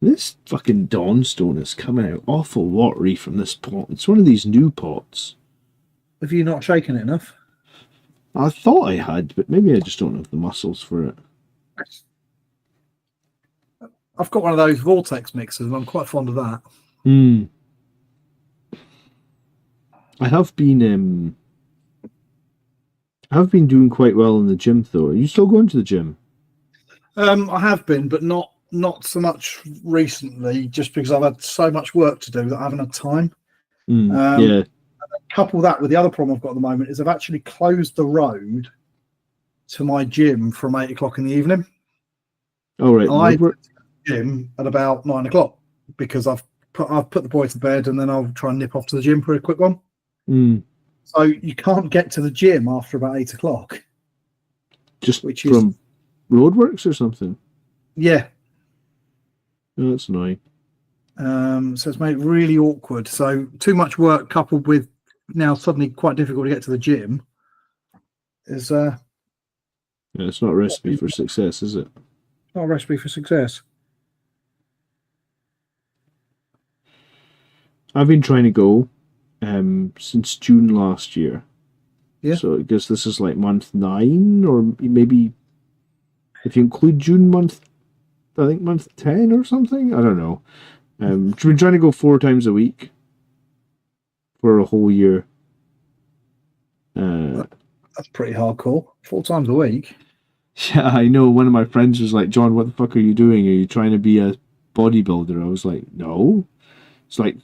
This fucking Dawnstone is coming out awful watery from this pot. It's one of these new pots. Have you not shaken it enough? I thought I had, but maybe I just don't have the muscles for it. I've got one of those vortex mixers, and I'm quite fond of that. I have been doing quite well in the gym, though. Are you still going to the gym? I have been, but not so much recently, just because I've had so much work to do that I haven't had time. Yeah. Couple that with the other problem I've got at the moment is I've actually closed the road to my gym from 8 o'clock in the evening. Oh, right. I Roadwork? gym at about 9 o'clock because I've put the boy to bed and then I'll try and nip off to the gym for a quick one. Mm. So you can't get to the gym after about 8 o'clock. Just which from roadworks or something? Yeah. Oh, that's annoying. So it's made it really awkward. So too much work coupled with now suddenly quite difficult to get to the gym is Yeah, it's not a recipe for success, is it? not a recipe for success. I've been trying to go since June last year. Yeah. So I guess this is like month 9, or maybe if you include June, I think month 10 or something. I don't know. Been trying to go 4 times a week for a whole year. That's pretty hardcore. 4 times a week. Yeah, I know. One of my friends was like, "John, what the fuck are you doing? Are you trying to be a bodybuilder?" I was like, "No." It's like,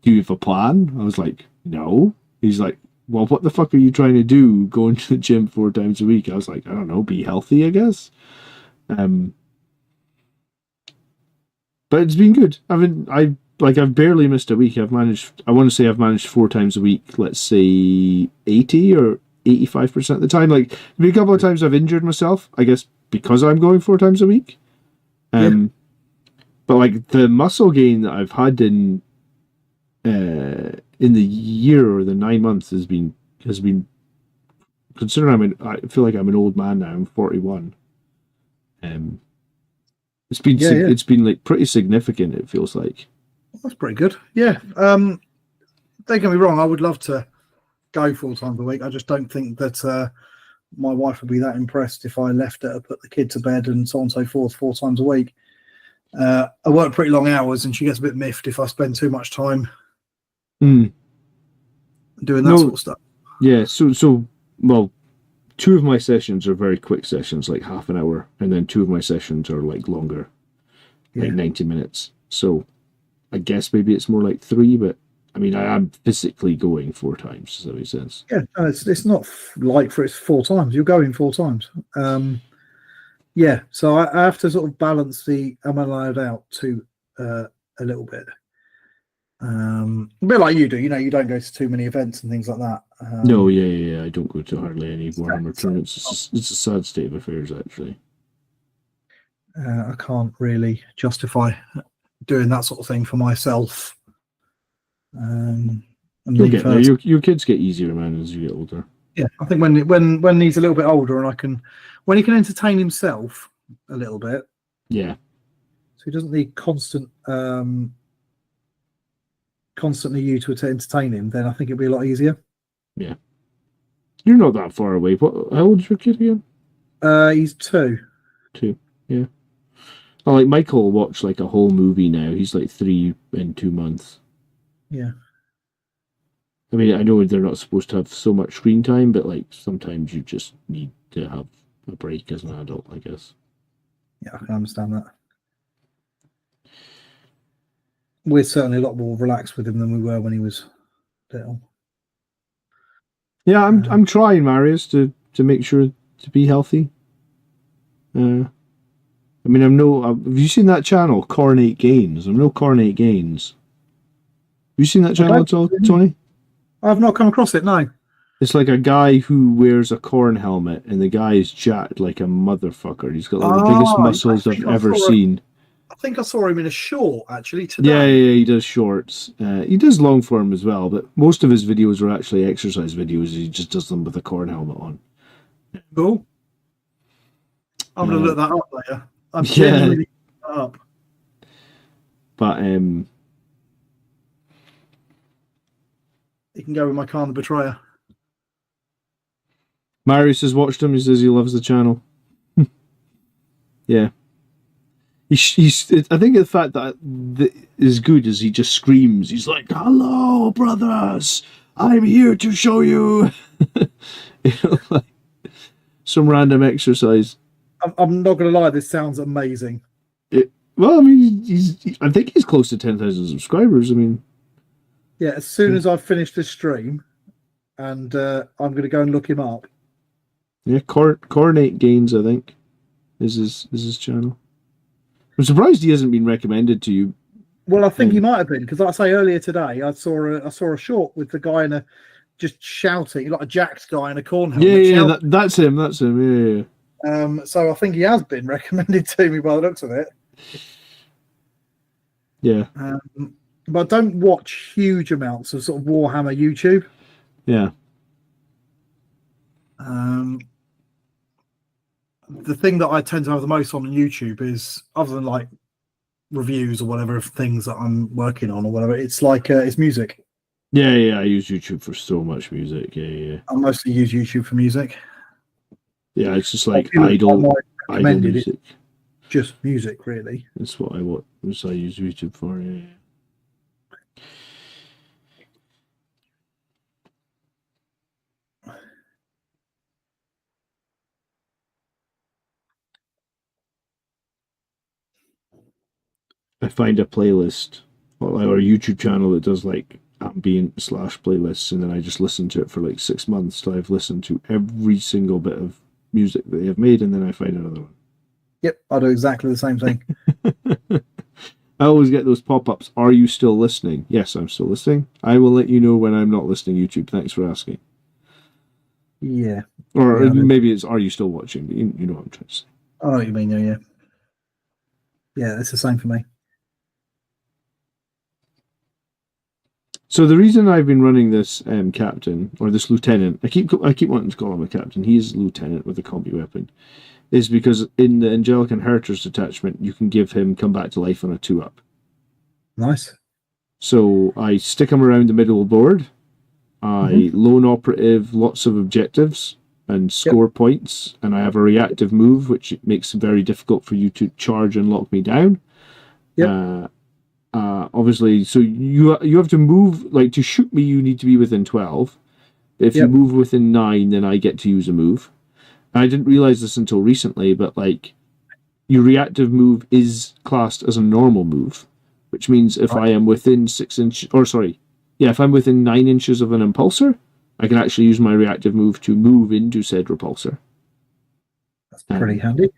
"Do you have a plan?" I was like, "No." He's like, "Well, what the fuck are you trying to do going to the gym 4 times a week?" I was like, "I don't know, be healthy, I guess." But it's been good. I've barely missed a week. I want to say I've managed 4 times a week, let's say 80 or 85% of the time. Like, there's been a couple of times I've injured myself, I guess, because I'm going 4 times a week. But like the muscle gain that I've had in the year or the 9 months has been considering I feel like I'm an old man now. I'm 41. It's been like pretty significant. It feels like. That's pretty good. Yeah. Don't get me wrong. I would love to go 4 times a week. I just don't think that my wife would be that impressed if I left her, put the kid to bed, and so on and so forth 4 times a week. I work pretty long hours, and she gets a bit miffed if I spend too much time doing that sort of stuff. Yeah. So well, 2 of my sessions are very quick sessions, like half an hour, and then 2 of my sessions are like longer, like 90 minutes. So I guess maybe it's more like 3, but I mean, I am physically going 4 times. Does that make sense? Yeah, no, it's not like for it's 4 times. You're going 4 times. Yeah, so I have to sort of balance the am I allowed out to a little bit. A bit like you do. You know, you don't go to too many events and things like that. No, yeah. I don't go to hardly any Warhammer tournaments. It's a sad state of affairs, actually. I can't really justify doing that sort of thing for myself. You'll get there. Your kids get easier, man, as you get older. Yeah, I think when he's a little bit older and when he can entertain himself a little bit. Yeah. So he doesn't need constantly you to entertain him, then I think it'll be a lot easier. Yeah. You're not that far away. How old is your kid again? He's 2. 2, yeah. Oh, like Michael will watch like a whole movie now. He's like 3 in 2 months. Yeah. I mean, I know they're not supposed to have so much screen time, but like sometimes you just need to have a break as an adult, I guess. Yeah, I can understand that. We're certainly a lot more relaxed with him than we were when he was little. Yeah, I'm trying, Marius, to make sure to be healthy. I mean, have you seen that channel, Cornate Gains? I'm no Cornate Gains. Have you seen that channel at all, Tony? I've not come across it, no. It's like a guy who wears a corn helmet, and the guy is jacked like a motherfucker. He's got like the biggest muscles I've ever seen. I think I saw him in a short, actually, today. Yeah, he does shorts. He does long form as well, but most of his videos are actually exercise videos. He just does them with a corn helmet on. Cool. I'm going to look that up later. I'm genuinely looking that up. But, you can go with my Khan the Betrayer. Marius has watched him. He says he loves the channel. Yeah. I think the fact that is good is he just screams. He's like, "Hello, brothers! I'm here to show you." Like some random exercise. I'm not going to lie. This sounds amazing. Well, I mean, I think he's close to 10,000 subscribers. I mean, yeah. As soon as I've finished this stream, and I'm going to go and look him up. Yeah, Coordinate Gains, I think, is his channel. I'm surprised he hasn't been recommended to you. Well, I think he might have been, because like I say, earlier today I saw a short with the guy in a just shouting, like a jacked guy in a corn helmet. Yeah, that's him. That's him. Yeah. So I think he has been recommended to me by the looks of it. Yeah. But I don't watch huge amounts of sort of Warhammer YouTube. Yeah. The thing that I tend to have the most on YouTube is, other than like reviews or whatever of things that I'm working on or whatever, it's like it's music. Yeah. I use YouTube for so much music. Yeah. I mostly use YouTube for music. Yeah, it's just like idle music. Just music, really. That's what I use YouTube for. Yeah. I find a playlist or a YouTube channel that does like ambient / playlists, and then I just listen to it for like 6 months till I've listened to every single bit of music that they have made, and then I find another one. Yep, I do exactly the same thing. I always get those pop-ups. Are you still listening? Yes, I'm still listening. I will let you know when I'm not listening, YouTube. Thanks for asking. Yeah. Or maybe it's, are you still watching? You know what I'm trying to say. I know what you mean, yeah. Yeah, it's the same for me. So the reason I've been running this captain, or this lieutenant, I keep wanting to call him a captain. He's a lieutenant with a combi weapon, is because in the Angelic Inheritors detachment, you can give him come back to life on a 2-up. Nice. So I stick him around the middle board. I lone operative lots of objectives and score points, and I have a reactive move, which makes it very difficult for you to charge and lock me down. Yep. Obviously, so you have to move, like to shoot me, you need to be within 12. If you move within 9, then I get to use a move. I didn't realize this until recently, but like your reactive move is classed as a normal move, which means if I am within 6 inches, or sorry, if I'm within 9 inches of an impulsor, I can actually use my reactive move to move into said repulsor. That's pretty handy.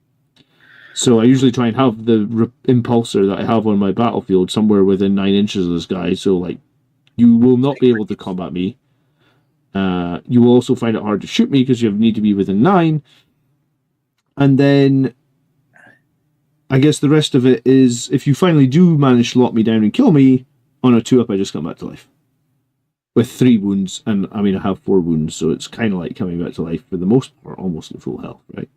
So I usually try and have the impulsor that I have on my battlefield somewhere within 9 inches of this guy. So like, you will not be able to combat me. You will also find it hard to shoot me because you need to be within 9. And then I guess the rest of it is, if you finally do manage to lock me down and kill me, on a 2-up I just come back to life. With 3 wounds, and I mean I have 4 wounds, so it's kind of like coming back to life for the most part, almost at full health, right?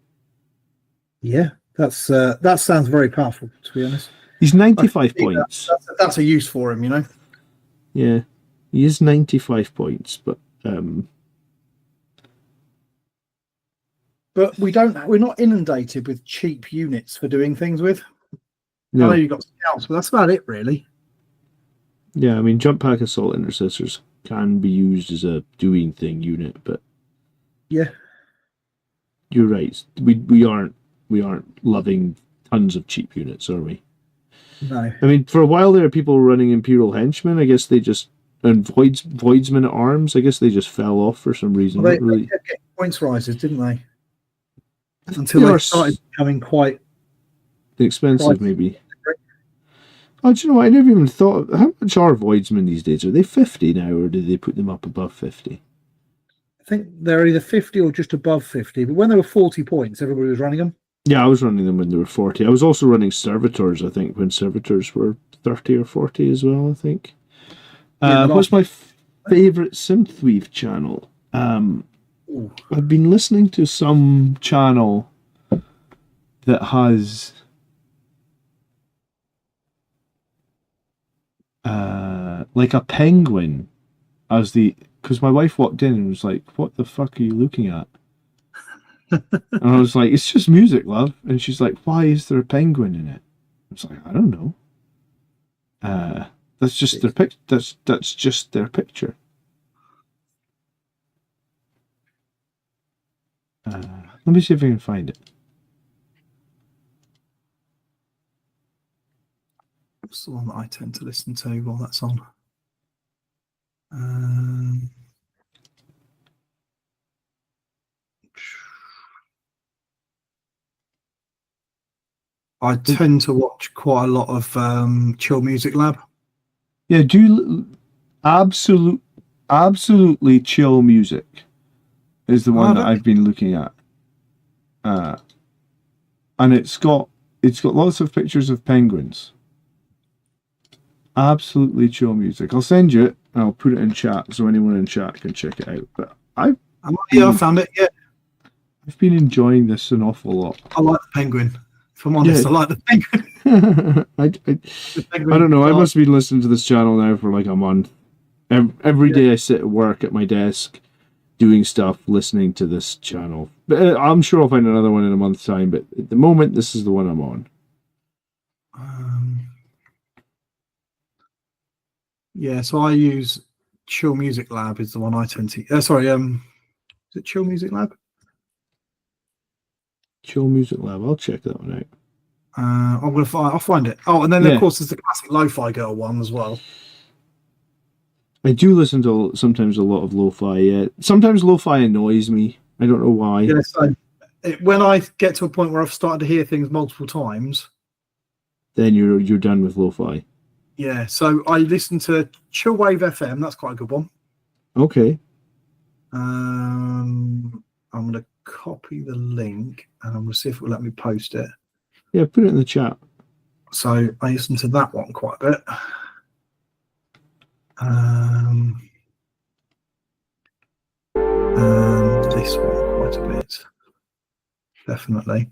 Yeah, that sounds very powerful, to be honest. He's 95 points. That's a use for him, you know? Yeah, he is 95 points, but we're not inundated with cheap units for doing things with. no. I know you've got scouts, but that's about it, really. Yeah, I mean, jump pack assault intercessors can be used as a doing thing unit, but yeah, you're right. We aren't loving tons of cheap units, are we? No. I mean, for a while there, people were running Imperial Henchmen. I guess they just, and Voidsmen at Arms. I guess they just fell off for some reason. Well, they kept getting points rises, didn't they? Until they started becoming quite expensive, maybe. Oh, do you know what? I never even thought. How much are Voidsmen these days? Are they 50 now, or did they put them up above 50? I think they're either 50 or just above 50. But when they were 40 points, everybody was running them. Yeah, I was running them when they were 40. I was also running Servitors, I think, when Servitors were 30 or 40 as well, I think. What's my favourite Synthweave channel? I've been listening to some channel that has like a penguin as the, because my wife walked in and was like, what the fuck are you looking at? And I was like, it's just music, love. And she's like, why is there a penguin in it? I was like, I don't know. That's just their that's just their picture. Let me see if I can find it. What's the one that I tend to listen to while that's on? I tend to watch quite a lot of Chill Music Lab. Yeah, absolutely chill music is the one that I've been looking at. And it's got lots of pictures of penguins. Absolutely chill music. I'll send you it and I'll put it in chat so anyone in chat can check it out. But I found it. Yeah, I've been enjoying this an awful lot. I like the penguin. If I'm honest, I like the penguin. I don't know. I must have been listening to this channel now for like a month. Every day I sit at work at my desk doing stuff, listening to this channel. But I'm sure I'll find another one in a month's time, but at the moment, this is the one I'm on. Yeah, so I use Chill Music Lab is the one I tend to... is it Chill Music Lab? Chill Music Lab. I'll check that one out. I'll find it. Oh, and then of course there's the classic Lo-Fi Girl one as well. I do listen to sometimes a lot of lo-fi. Yeah, sometimes lo-fi annoys me. I don't know why. Yeah, so when I get to a point where I've started to hear things multiple times, then you're done with lo-fi. Yeah, so I listen to Chillwave FM. That's quite a good one. Okay. I'm going to copy the link and I'm going to see if it will let me post it. Yeah, put it in the chat. So I listen to that one quite a bit. And this one quite a bit. Definitely.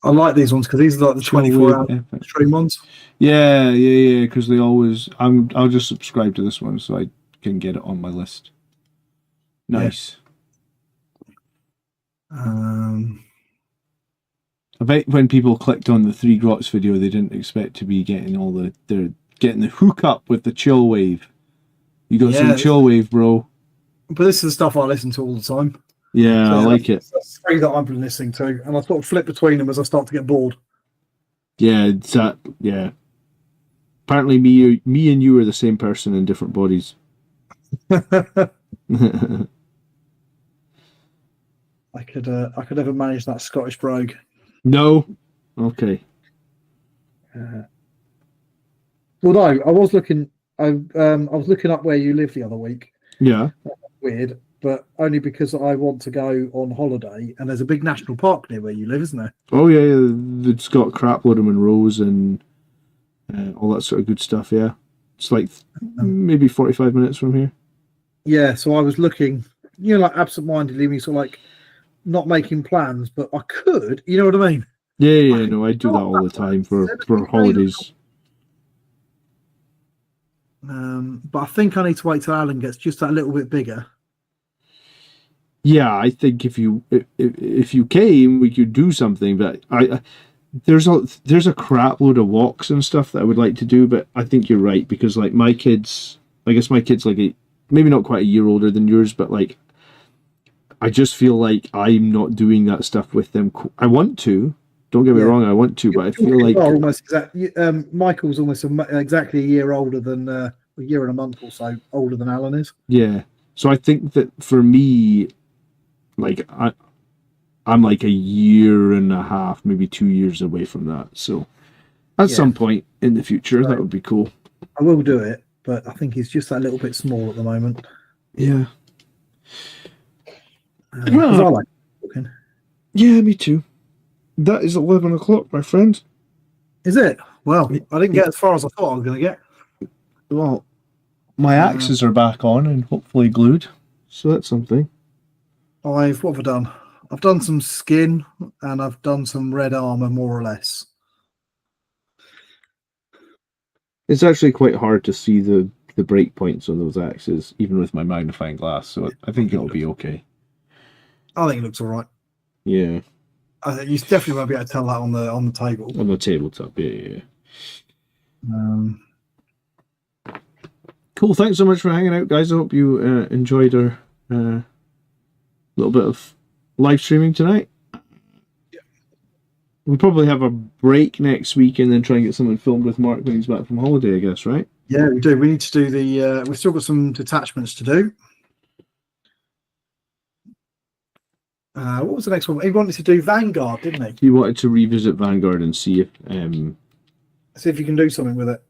I like these ones because these are like the 24-hour stream ones. Yeah. Because they always. I'll just subscribe to this one so I can get it on my list. Nice. Yeah. I bet when people clicked on the 3 Grots video, they didn't expect to be getting getting the hookup with the chill wave. You got some chill wave, bro. But this is the stuff I listen to all the time. Yeah, so I like it. That's 3 that I've been listening to, and I sort of flip between them as I start to get bored. Yeah, it's that. Yeah. Apparently, me and you are the same person in different bodies. I could never manage that Scottish brogue. No. Okay. Well, no, I was looking. I was looking up where you live the other week. Yeah. Weird, but only because I want to go on holiday, and there's a big national park near where you live, isn't there? Oh yeah. It's got crap load of Monroes and all that sort of good stuff. Yeah, it's like maybe 45 minutes from here. Yeah, so I was looking, like absent-mindedly, me sort of like not making plans, but I could. You know what I mean? Yeah. No, I do that all the time for holidays. But I think I need to wait till Alan gets just that little bit bigger. Yeah, I think if you came, we could do something. But there's a crap load of walks and stuff that I would like to do. But I think you're right because like my kids, I guess my kids like maybe not quite a year older than yours, but like I just feel like I'm not doing that stuff with them. I want to. Don't get me wrong, I want to, but I feel like almost exactly. Michael's almost exactly a year older than a year and a month or so older than Alan is. Yeah, so I think that for me, like I'm like a year and a half, maybe 2 years away from that. So at some point in the future, that would be cool. I will do it, but I think he's just that little bit small at the moment. Yeah. I like talking. Yeah, me too. That is 11 o'clock, my friend. Is it? Well, I didn't get as far as I thought I was going to get. Well, my axes are back on and hopefully glued, so that's something. What have I done? I've done some skin and I've done some red armor, more or less. It's actually quite hard to see the break points on those axes, even with my magnifying glass, so I think it'll be okay. I think it looks all right. Yeah. You definitely won't be able to tell that on the table. On the tabletop, yeah. Cool. Thanks so much for hanging out, guys. I hope you enjoyed our little bit of live streaming tonight. Yeah. We'll probably have a break next week and then try and get something filmed with Mark when he's back from holiday, I guess, right? Yeah, we do. We need to do the... we've still got some detachments to do. What was the next one? He wanted to do Vanguard, didn't he? He wanted to revisit Vanguard and see if See if you can do something with it.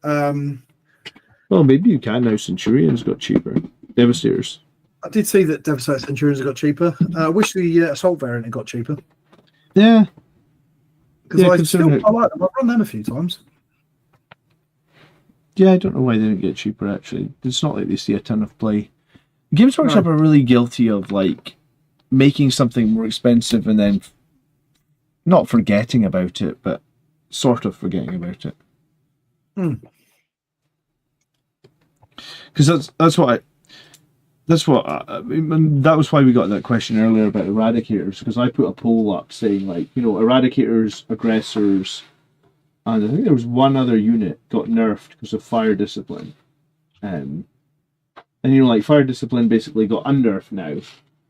well, maybe you can now. Centurion's got cheaper. Devastators. I did see that Devastator Centurions got cheaper. I wish the Assault variant had got cheaper. Yeah. Because Yeah, I considering like them. I've run them a few times. Yeah, I don't know why they didn't get cheaper, actually. It's not like they see a ton of play. Games Workshop are really guilty of, like, making something more expensive and then not forgetting about it, but sort of forgetting about it. Because that was why we got that question earlier about Eradicators, because I put a poll up saying, like, you know, Eradicators, Aggressors, and I think there was one other unit got nerfed because of Fire Discipline. And you know, like, Fire Discipline basically got unnerfed now.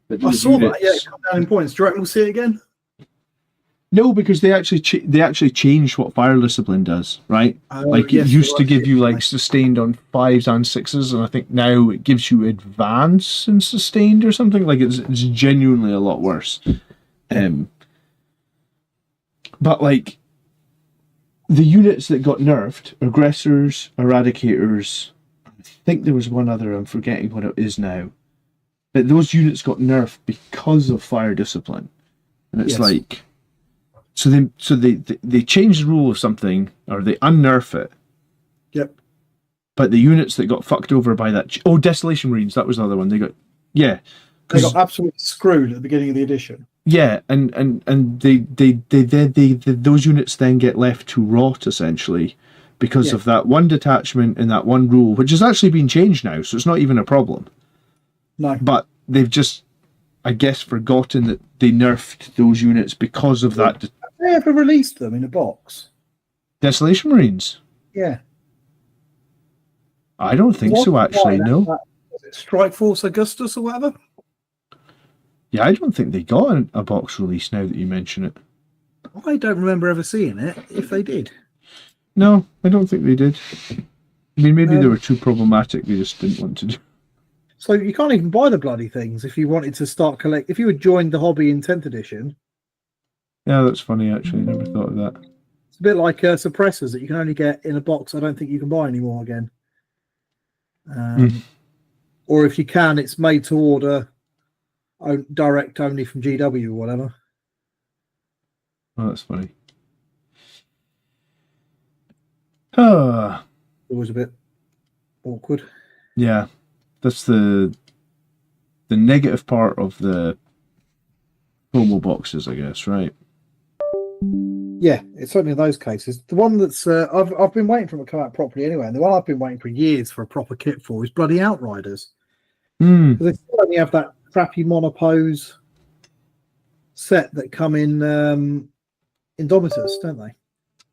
But I saw that, yeah, it come down in points. Do you reckon we'll see it again? No, because they actually changed what Fire Discipline does, right? Like, it used to give you, like, sustained on 5s and 6s, and I think now it gives you advance and sustained or something. Like, it's genuinely a lot worse. But, like, the units that got nerfed, Aggressors, Eradicators, I think there was one other, I'm forgetting what it is now. But those units got nerfed because of Fire Discipline. And it's like... So they change the rule of something, or they unnerf it. Yep. But the units that got fucked over by that... Desolation Marines, that was the other one. They got... Yeah. They got absolutely screwed at the beginning of the edition. Yeah, and they those units then get left to rot, essentially, because of that one detachment and that one rule, which has actually been changed now, so it's not even a problem. No. But they've just, I guess, forgotten that they nerfed those units because of that. Have they ever released them in a box? Desolation Marines? Yeah. I don't think so, actually, no. Was it Strike Force Augustus or whatever? Yeah, I don't think they got a box release now that you mention it. I don't remember ever seeing it, if they did. No, I don't think they did. I mean, maybe they were too problematic, they just didn't want to do. So you can't even buy the bloody things if you wanted to start collect. If you had joined the hobby in 10th edition. Yeah, that's funny, actually. Never thought of that. It's a bit like suppressors that you can only get in a box. I don't think you can buy anymore again. Or if you can, it's made to order, direct only from GW or whatever. Oh, that's funny. Always a bit awkward. Yeah, that's the negative part of the promo boxes, I guess, right? Yeah, it's certainly in those cases. The one that's I've been waiting for it to come out properly anyway, and the one I've been waiting for years for a proper kit for is bloody Outriders. Because they still only have that crappy monopose set that come in Indomitus, don't they?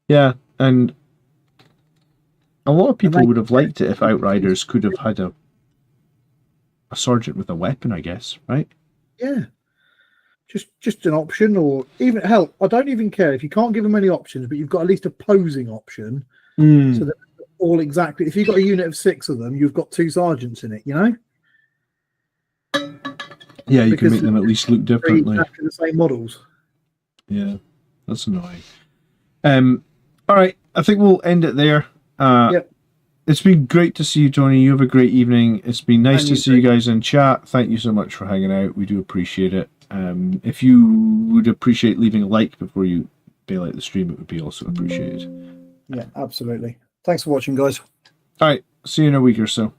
Yeah, and a lot of people would have liked it if Outriders could have had a sergeant with a weapon, I guess, right? Yeah. Just an option, or even hell, I don't even care if you can't give them any options, but you've got at least a posing option. So that all exactly, if you've got a unit of 6 of them, you've got 2 sergeants in it, you know? Yeah, you can make them at least look differently. Exactly the same models. Yeah, that's annoying. All right, I think we'll end it there. Yep. It's been great to see you, Tony. You have a great evening. It's been nice to see you guys in chat. Thank you so much for hanging out. We do appreciate it. If you would appreciate leaving a like before you bail out the stream, it would be also appreciated. Yeah, absolutely. Thanks for watching, guys. All right, see you in a week or so.